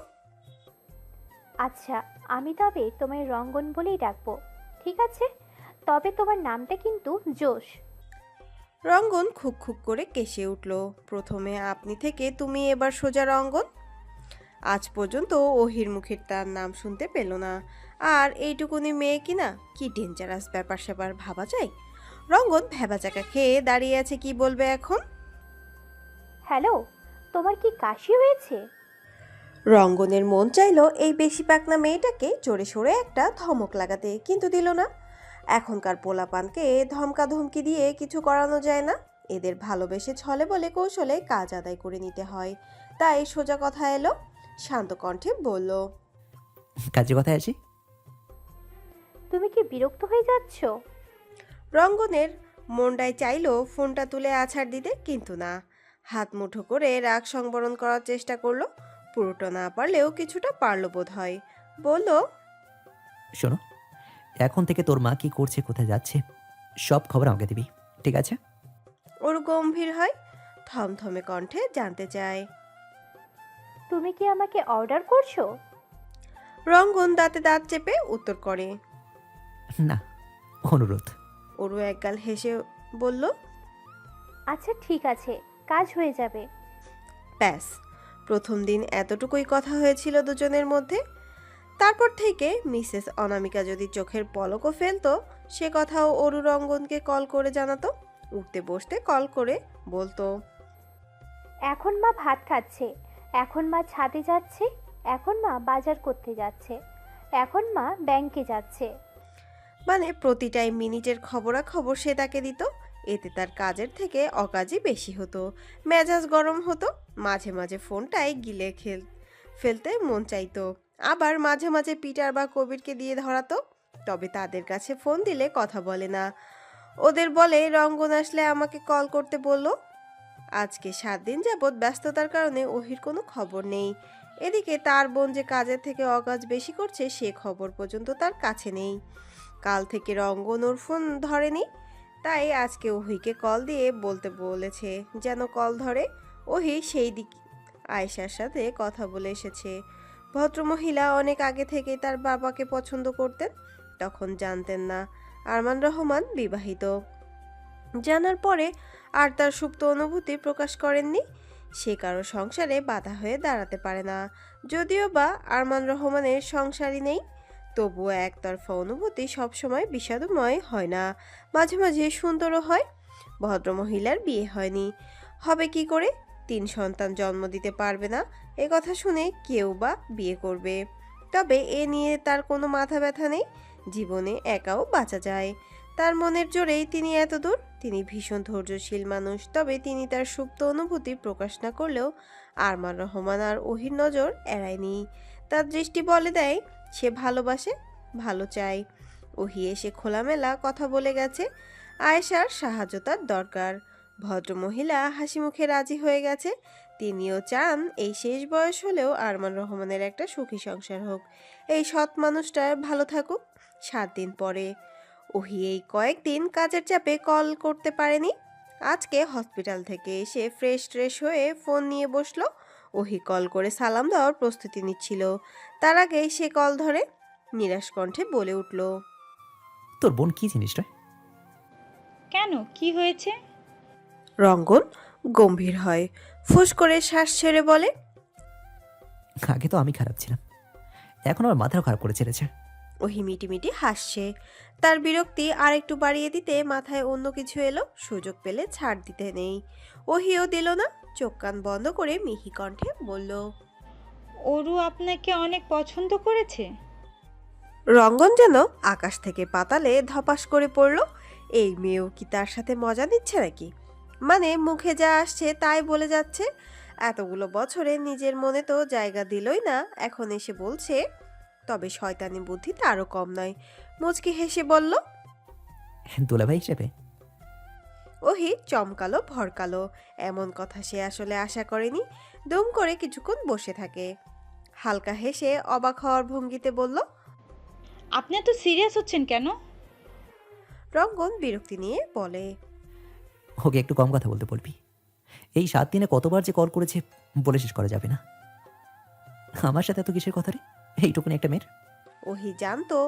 [SPEAKER 7] আচ্ছা, আমি তবে তোমায় রঙ্গন বলেই ডাকবো, ঠিক আছে? তবে তোমার নামটা কিন্তু জোশ।
[SPEAKER 1] রঙ্গন খুক খুক করে কেসে উঠল। প্রথমে আপনি থেকে তুমি, এবার সোজা রঙ্গন। আজ পর্যন্ত ওহির মুখের তার নাম শুনতে পেল না। আর এইটুকুনি মেয়ে কিনা, কি ডেঞ্জারাস ব্যাপার স্যাপার ভাবা যায়। রঙ্গন ভ্যাবাচাকা খেয়ে দাঁড়িয়ে আছে, কি বলবে এখন।
[SPEAKER 7] হ্যালো, তোমার কি কাশি হয়েছে?
[SPEAKER 1] রঙ্গনের মন চাইলো এই বেশি পাকনা মেয়েটাকে জোরে সোরে একটা ধমক লাগাতে, কিন্তু দিল না। এখনকার পোলাপানকে ধমকা ধমকি দিয়ে কিছু করানো যায় না, এদের ভালোবেসে ছলে বলে কৌশলে কাজ আদায় করে নিতে হয়। তাই সোজা কথা এলো, শান্ত কণ্ঠে বলল,
[SPEAKER 3] কাজের কথায় আসি।
[SPEAKER 7] তুমি কি বিরক্ত হয়ে যাচ্ছ?
[SPEAKER 1] রঙ্গনের মনটায় চাইলো ফোনটা তুলে আছাড় দিতে, কিন্তু না। হাত মুঠো করে রাগ সংবরণ করার চেষ্টা করলো, পুরোটা না পারলেও কিছুটা পারলো বোধ হয়। বলল,
[SPEAKER 3] শোনো, এখন থেকে তোর মা কি করছে, কোথায় যাচ্ছে, সব খবর আমাকে দিবি, ঠিক আছে?
[SPEAKER 1] ওর গম্ভীর হয়, থমথমে কণ্ঠে জানতে চায়।
[SPEAKER 7] তুমি কি আমাকে অর্ডার করছো?
[SPEAKER 1] রঙ্গন দাঁতে দাঁত চেপে উত্তর করে।
[SPEAKER 3] না, অনুরোধ।
[SPEAKER 1] ওরও একগাল হেসে বলল,
[SPEAKER 7] আচ্ছা ঠিক আছে, কাজ হয়ে যাবে।
[SPEAKER 1] ব্যাস, প্রথম দিন এতটুকুই কথা হয়েছিল দুজনের মধ্যে। তারপর থেকে মিসেস অনামিকা যদি চোখের পলকও ফেলতো, সে কথাও অরু রঙ্গনকে কল করে জানাতো। উঠতে বসতে কল করে বলতো,
[SPEAKER 7] এখন মা ভাত খাচ্ছে, এখন মা ছাদে যাচ্ছে, এখন মা বাজার করতে যাচ্ছে, এখন মা ব্যাংকে যাচ্ছে।
[SPEAKER 1] মানে প্রতিটাই মিনিটের খবরাখবর সে তাকে দিত। এতে তার কাজের থেকে অকাজই বেশি হতো, মেজাজ গরম হতো, মাঝে মাঝে ফোনটাই গিলে ফেলতে মন চাইতো। আবার মাঝে মাঝে পিটার বা কবিরকে দিয়ে ধরাতো, তবে তাদের কাছে ফোন দিলে কথা বলে না। ওদের বলে রঙ্গন আসলে আমাকে কল করতে বলল। আজকে 7 দিন যাবৎ ব্যস্ততার কারণে ওহির কোনো খবর নেই। এদিকে তার বোন যে কাজের থেকে অকাজ বেশি করছে সে খবর পর্যন্ত তার কাছে নেই। কাল থেকে রঙ্গন ওর ফোন ধরেনি, তাই আজকে ওহিকে কল দিয়ে বলতে বলেছে যেন কল ধরে। ওহি সেই দিক আয়েশার সাথে কথা বলে এসেছে। ভদ্রমহিলা অনেক আগে থেকেই তার বাবাকে পছন্দ করতেন, তখন জানতেন না আরমান রহমান বিবাহিত। জানার পরে আর তার সুপ্ত অনুভূতি প্রকাশ করেননি। সে কারো সংসারে বাধা হয়ে দাঁড়াতে পারে না, যদিও বা আরমান রহমানের সংসারই নেই। তবুও একতরফা অনুভূতি সবসময় বিষাদময় হয় না, মাঝে মাঝে সুন্দরও হয়। ভদ্রমহিলার বিয়ে হয়নি, হবে কি করে? 3 সন্তান জন্ম দিতে পারবে না, এ কথা শুনে কেউ বা বিয়ে করবে? তবে এ নিয়ে তার কোনো মাথা ব্যথা নেই, জীবনে একাও বাঁচা যায়। তার মনের জোরেই তিনি এত দূর। তিনি ভীষণ ধৈর্যশীল মানুষ, তবে তিনি তার সুপ্ত অনুভূতি প্রকাশ না করলেও আরমান রহমান আর ওহির নজর এড়ায়নি। তার দৃষ্টি বলে দেয় সে ভালোবাসে, ভালো চায়। ওহি এসে খোলামেলা কথা বলে গেছে, আয়েশার সাহায্য তার দরকার। ভদ্রমহিলা হাসি মুখে রাজি হয়ে গেছে। তিনিও চান এই শেষ বয়স হলেও আরমান রহমানের একটা সুখী সংসার হোক, এই সৎ মানুষটা ভালো থাকুক। 7 দিন পরে ওহি এই কয়েকদিন কাজের চাপে কল করতে পারেনি। আজকে হসপিটাল থেকে এসে ফ্রেশ ট্রেশ হয়ে ফোন নিয়ে বসলো। ওহি কল করে সালাম দেওয়ার প্রস্তুতি নিচ্ছিল, তার আগেই সে কল ধরে নিরাশ কণ্ঠে বলে উঠল,
[SPEAKER 3] তোর বোন কি জিনিসটা?
[SPEAKER 2] কেন, কি হয়েছে?
[SPEAKER 1] রঙ্গন গম্ভীর হয়, ফুস করে শ্বাস ছেড়ে বলে,
[SPEAKER 3] আগে তো আমি খারাপ ছিলাম, এখন আমার মাথাও খারাপ করে ছেড়েছে।
[SPEAKER 1] ওহি মিটিমিটি হাসছে। তার বিরক্তি আর একটু বাড়িয়ে দিতে মাথায় অন্য কিছু এলো, সুযোগ পেলে ছাড় দিতে নেই। ওহিও দিল না, চোখ কান বন্ধ করে মিহি কণ্ঠে বলল,
[SPEAKER 2] অরু আপনাকে অনেক পছন্দ করেছে?
[SPEAKER 1] রঙ্গন যেন আকাশ থেকে পাতালে ধপাস করে পড়ল। এই মেয়েও কি তার সাথে মজা নিচ্ছে নাকি? মানে মুখে যা আসছে তাই বলে যাচ্ছে। এতগুলো বছরে নিজের মনে তো জায়গা দিলই না, এখন এসে বলছে। তবে শয়তানি বুদ্ধি তারও কম নয়। মুচকি হেসে বলল,
[SPEAKER 3] দুলাভাই হিসেবে?
[SPEAKER 1] ওহি চমকালো ভরকালো, এমন কথা সে আসলে আশা করেনি। দুম করে কিছুক্ষণ বসে থাকে, হালকা হেসে অবাক হওয়ার ভঙ্গিতে বলল,
[SPEAKER 2] আপনি এত সিরিয়াস হচ্ছেন কেন?
[SPEAKER 1] রঙ্গন বিরক্তি নিয়ে বলে,
[SPEAKER 3] ওকে একটু কম কথা বলতে বলবি। এই 7 দিনে কতবার যে কল করেছে বলে শেষ করা যাবে না। আমার সাথে এত কিসের কথা রে, এইটুকুনি একটা মেয়ের।
[SPEAKER 1] ওহি জানতো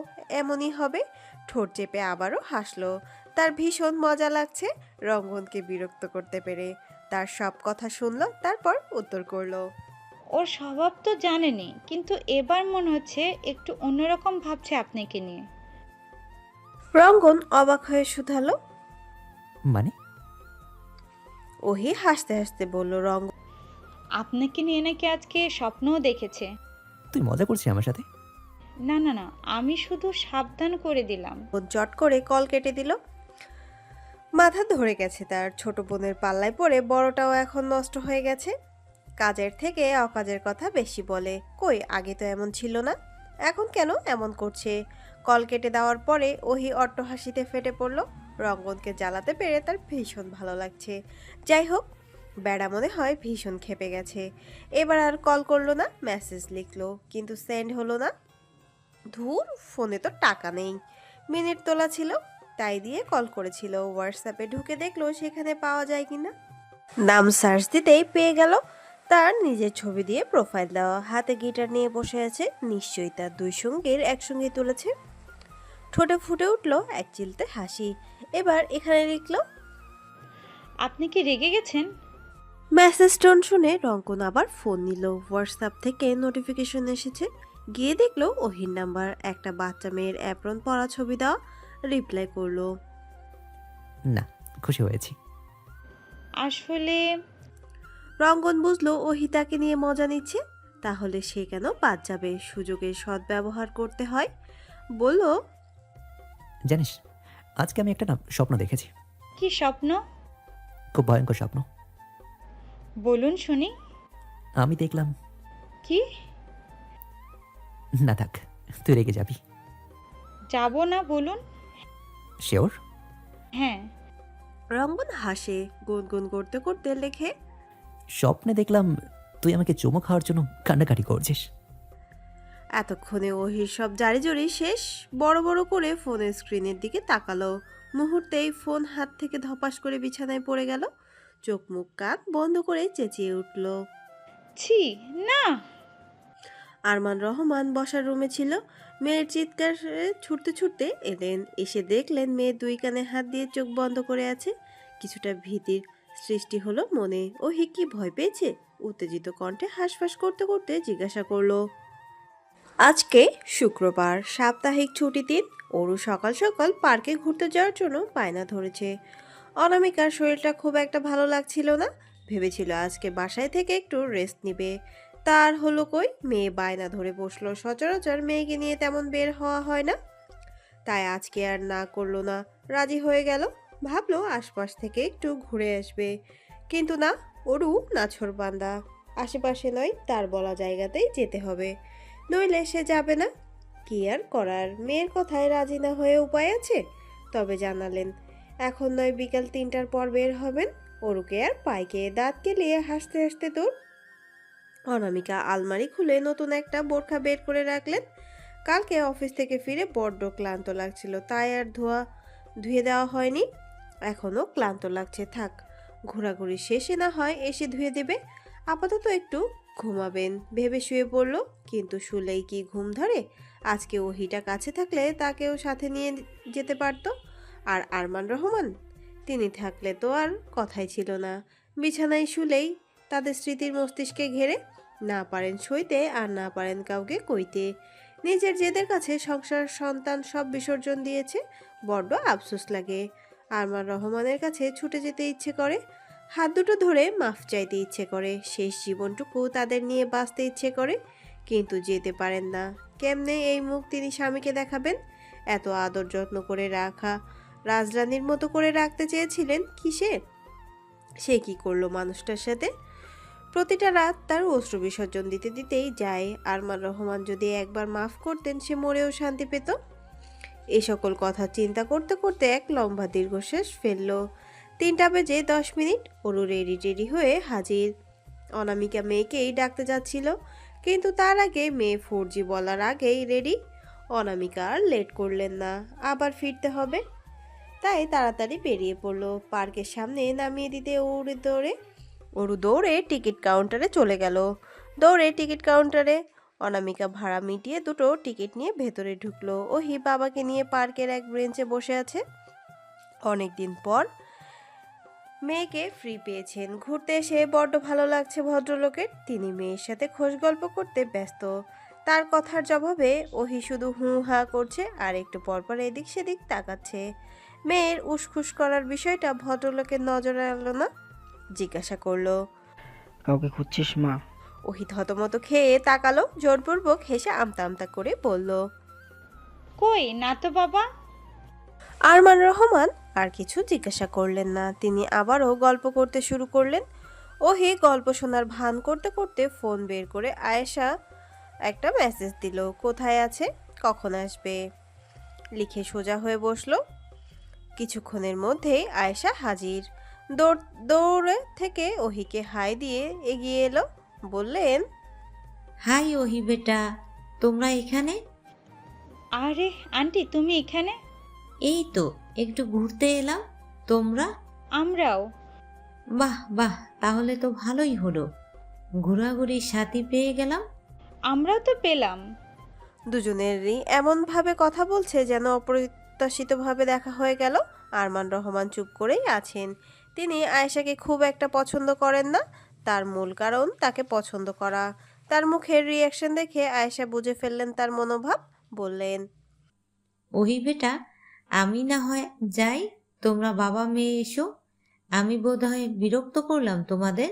[SPEAKER 1] এমনই হবে। ঠোঁট চেপে আবারও হাসলো, তার ভীষণ মজা লাগছে রঙ্গনকে বিরক্ত করতে পেরে। তার সব কথা শুনলো, তারপর উত্তর করলো,
[SPEAKER 2] ওর স্বভাব তো জানেনই, কিন্তু এবার মনে হচ্ছে একটু অন্যরকম ভাবছে আপনাকে নিয়ে।
[SPEAKER 1] রঙ্গন অবাক হয়ে শুধালো,
[SPEAKER 3] মানে?
[SPEAKER 1] ওহি হাসতে হাসতে বলল, রঙ্গন
[SPEAKER 2] আপনাকে নিয়ে নাকি আজকে স্বপ্নও দেখেছে।
[SPEAKER 3] তুই মজা করছিস আমার সাথে?
[SPEAKER 2] না না না, আমি শুধু সাবধান করে দিলাম।
[SPEAKER 1] চট করে কল কেটে দিল। মাথা ধরে গেছে তার, ছোট বোনের পাল্লায় পড়ে বড়টাও এখন নষ্ট হয়ে গেছে। কাজের থেকে অকাজের কথা বেশি বলে, কই আগে তো এমন ছিল না, এখন কেন এমন করছে? কল কেটে দেওয়ার পরে ওহি অট্টহাসিতে ফেটে পড়ল। রঙ্গনকে জ্বালাতে পেরে তার ভীষণ ভালো লাগছে। যাই হোক, বেড়া মনে হয় ভীষণ ক্ষেপে গেছে। এবার আর কল করলো না, মেসেজ লিখলো কিন্তু সেন্ড হলো না। ধুর, ফোনে তো টাকা নেই, মিনিট তোলা ছিল, তাই দিয়ে কল করেছিল। হোয়াটসঅ্যাপে ঢুকে দেখলো সেখানে পাওয়া যায় কিনা। নাম সার্চ দিতেই পেয়ে গেল, তার নিজের ছবি দিয়ে প্রোফাইল দেওয়া, হাতে গিটার নিয়ে বসে আছে। নিশ্চয়ই তার দুই সঙ্গীর একসঙ্গে তুলেছে। ঠোঁটে ফুটে উঠলো এক চিলতে হাসি। এবার এখানে লিখলো,
[SPEAKER 2] আপনি কি রেগে গেছেন?
[SPEAKER 1] মেসেজ টোন শুনে রঙ্কন আবার ফোন নিল। হোয়াটসঅ্যাপ থেকে নোটিফিকেশন এসেছে, গিয়ে দেখলো ওহির নাম্বার, একটা বাচ্চা মেয়ের অ্যাপ্রন পরা ছবি দেওয়া। রিপ্লাই করলো।
[SPEAKER 3] না, খুশি হয়েছি।
[SPEAKER 2] আসলে
[SPEAKER 1] রঙ্গন বুঝলো ওহি তাকে নিয়ে মজা নিচ্ছে, তাহলে সে কেন বাদ যাবে? সুযোগের সদ্ব্যবহার করতে হয়। বলল,
[SPEAKER 3] জানিস, আজকে আমি একটা স্বপ্ন দেখেছি।
[SPEAKER 2] কি স্বপ্ন?
[SPEAKER 3] খুব ভয়ঙ্কর স্বপ্ন।
[SPEAKER 2] বলুন শুনি।
[SPEAKER 3] আমি দেখলাম।
[SPEAKER 2] কি?
[SPEAKER 3] না থাক, তুই রেগে যাবি।
[SPEAKER 2] যাব না, বলুন।
[SPEAKER 3] শিওর?
[SPEAKER 2] হ্যাঁ।
[SPEAKER 1] রঙ্গন হাসে, গুনগুন করতে করতে লেখে,
[SPEAKER 3] স্বপ্নে দেখলাম তুই আমাকে চুমো খাওয়ার জন্য কান্নাকাটি করছিস।
[SPEAKER 1] এতক্ষণে ওহির সব জারিজরি শেষ। বড় বড় করে ফোনের স্ক্রিনের দিকে তাকালো। মুহূর্তেই ফোন হাত থেকে ধপাস করে বিছানায় পড়ে গেল। চোখ মুখ কান বন্ধ করে চেঁচিয়ে উঠল।
[SPEAKER 2] ছি, না।
[SPEAKER 1] আরমান রহমান বসার রুমে ছিল। মেয়ের চিৎকার ছুটতে ছুটতে এলেন। এসে দেখলেন মেয়ে দুই কানে হাত দিয়ে চোখ বন্ধ করে আছে। কিছুটা ভীতির সৃষ্টি হলো মনে। ওহি কি ভয় পেয়েছে? উত্তেজিত কণ্ঠে হাঁসফাঁস করতে করতে জিজ্ঞাসা করলো, আজকে শুক্রবার, সাপ্তাহিক ছুটি দিন। অরু সকাল সকাল পার্কে ঘুরতে যাওয়ার জন্য বায়না ধরেছে। অনামিকার শরীরটা খুব একটা ভালো লাগছিল না, ভেবেছিল আজকে বাসায় থেকে একটু রেস্ট নিবে। তার হলো কই, মেয়ে বায়না ধরে বসলো। সচরাচর মেয়েকে নিয়ে তেমন বের হওয়া হয় না, তাই আজকে আর না করলো না, রাজি হয়ে গেল। ভাবলো আশপাশ থেকে একটু ঘুরে আসবে, কিন্তু না, অরু নাছোড়বান্দা। আশেপাশে নয়, তার বলা জায়গাতেই যেতে হবে, নইলে সে যাবে না। কি আর করার, মেয়ের কথায় রাজি না হয়ে উপায় আছে? তবে জানালেন এখন নয়, বিকাল 3টার পর বের হবেন। অরুকে আর পাইকে দাঁত কেলিয়ে হাসতে হাসতে দূর। অনামিকা আলমারি খুলে নতুন একটা বোরখা বের করে রাখলেন। কালকে অফিস থেকে ফিরে বড্ড ক্লান্ত লাগছিল, তাই আর ধুয়ে দেওয়া হয়নি। এখনও ক্লান্ত লাগছে, থাক, ঘোরাঘুরি শেষে না হয় এসে ধুয়ে দেবে। আপাতত একটু ঘুমাবেন ভেবে শুয়ে পড়ল, কিন্তু শুলেই কি ঘুম ধরে? আজকে ওহিটা কাছে থাকলে তাকেও সাথে নিয়ে যেতে পারত। আর আরমান রহমান, তিনি থাকলে তো আর কথাই ছিল না। বিছানায় শুলেই তাদের স্মৃতির মস্তিষ্কে ঘেরে, না পারেন সইতে আর না পারেন কাউকে কইতে। নিজের জেদের কাছে সংসার সন্তান সব বিসর্জন দিয়েছে, বড্ড আফসোস লাগে। আরমান রহমানের কাছে ছুটে যেতে ইচ্ছে করে, হাত দুটো ধরে মাফ চাইতে ইচ্ছে করে, শেষ জীবনটুকু তাদের নিয়ে বাঁচতে ইচ্ছে করে, কিন্তু যেতে পারেন না। কেমনে এই মুখ তিনি স্বামীকে দেখাবেন? এত আদর যত্ন করে রাখা রাজরানীর মতো করে রাখতে চেয়েছিলেন কিসে? সে কি করলো মানুষটার সাথে? প্রতিটা রাত তার অশ্রু বিসর্জন দিতে দিতেই যায়। আরমান রহমান যদি একবার মাফ করতেন, সে মরেও শান্তি পেত। এই সকল কথা চিন্তা করতে করতে এক লম্বা দীর্ঘশ্বাস ফেলল। 3টা বেজে 10 মিনিট। অরু রেডি হয়ে হাজির। অনামিকা মেয়েকেই ডাকতে যাচ্ছিল, কিন্তু তার আগে মেয়ে 4G বলার আগেই রেডি। অনামিকা আর লেট করলেন না, আবার ফিরতে হবে, তাই তাড়াতাড়ি বেরিয়ে পড়লো। পার্কের সামনে নামিয়ে দিতে অরু দৌড়ে টিকিট কাউন্টারে চলে গেল। দৌড়ে টিকিট কাউন্টারে অনামিকা ভাড়া মিটিয়ে দুটো টিকিট নিয়ে ভেতরে ঢুকলো। ওহি বাবাকে নিয়ে পার্কের এক বেঞ্চে বসে আছে। অনেকদিন পর মেয়েকে ফ্রি পেয়েছেন, ঘুরতে এসে বড্ড ভালো লাগছে ভদ্রলোকের। তিনি মেয়ের সাথে খোশ গল্প করতে ব্যস্ত। তার কথার জবাবে ওহি শুধু হু হা করছে আর একটু পরপর এদিক সেদিক তাকাচ্ছে। মেয়ের উসখুস করার বিষয়টা ভদ্রলোকের নজরে এলো না। জিজ্ঞাসা করলো।
[SPEAKER 4] কাউকে খুঁজছিস মা?
[SPEAKER 1] ওহি থতমত খেয়ে তাকালো, জোরপূর্বক হেসে আমতা আমতা করে বলল।
[SPEAKER 2] কই না তো বাবা।
[SPEAKER 1] আরমান রহমান আর কিছু জিজ্ঞাসা করলেন না, তিনি আবারও গল্প করতে শুরু করলেন। ওহি গল্প শোনার ভান করতে করতে ফোন বের করে আয়েশা একটা মেসেজ দিল, কোথায় আছে, কখন আসবে, লিখে সোজা হয়ে বসলো। কিছুক্ষণের মধ্যেই আয়েশা হাজির। দৌড়ে থেকে ওহিকে হাই দিয়ে এগিয়ে এলো, বললেন।
[SPEAKER 8] হাই ওহি বেটা, তোমরা এখানে?
[SPEAKER 2] আরে আন্টি তুমি এখানে?
[SPEAKER 8] এই তো একটু ঘুরতে এলাম। তোমরা?
[SPEAKER 2] আমরাও।
[SPEAKER 8] বাহ বাহ, তাহলে তো ভালোই হলো, ঘোরাঘুরির সাথী পেয়ে গেলাম।
[SPEAKER 2] আমরাও তো পেলাম।
[SPEAKER 1] দুজনেরই এমনভাবে কথা বলছে যেন অপ্রত্যাশিতভাবে দেখা হয়ে গেল। আরমান রহমান চুপ করেই আছেন। তিনি আয়েশাকে খুব একটা পছন্দ করেন না, তার মূল কারণ তাকে পছন্দ করা। তার মুখের রিয়াকশন দেখে আয়েশা বুঝে ফেললেন তার মনোভাব, বললেন।
[SPEAKER 8] ওহি বেটা, আমি না হয় যাই, তোমরা বাবা মেয়ে এসো। আমি বোধহয় বিরক্ত করলাম তোমাদের।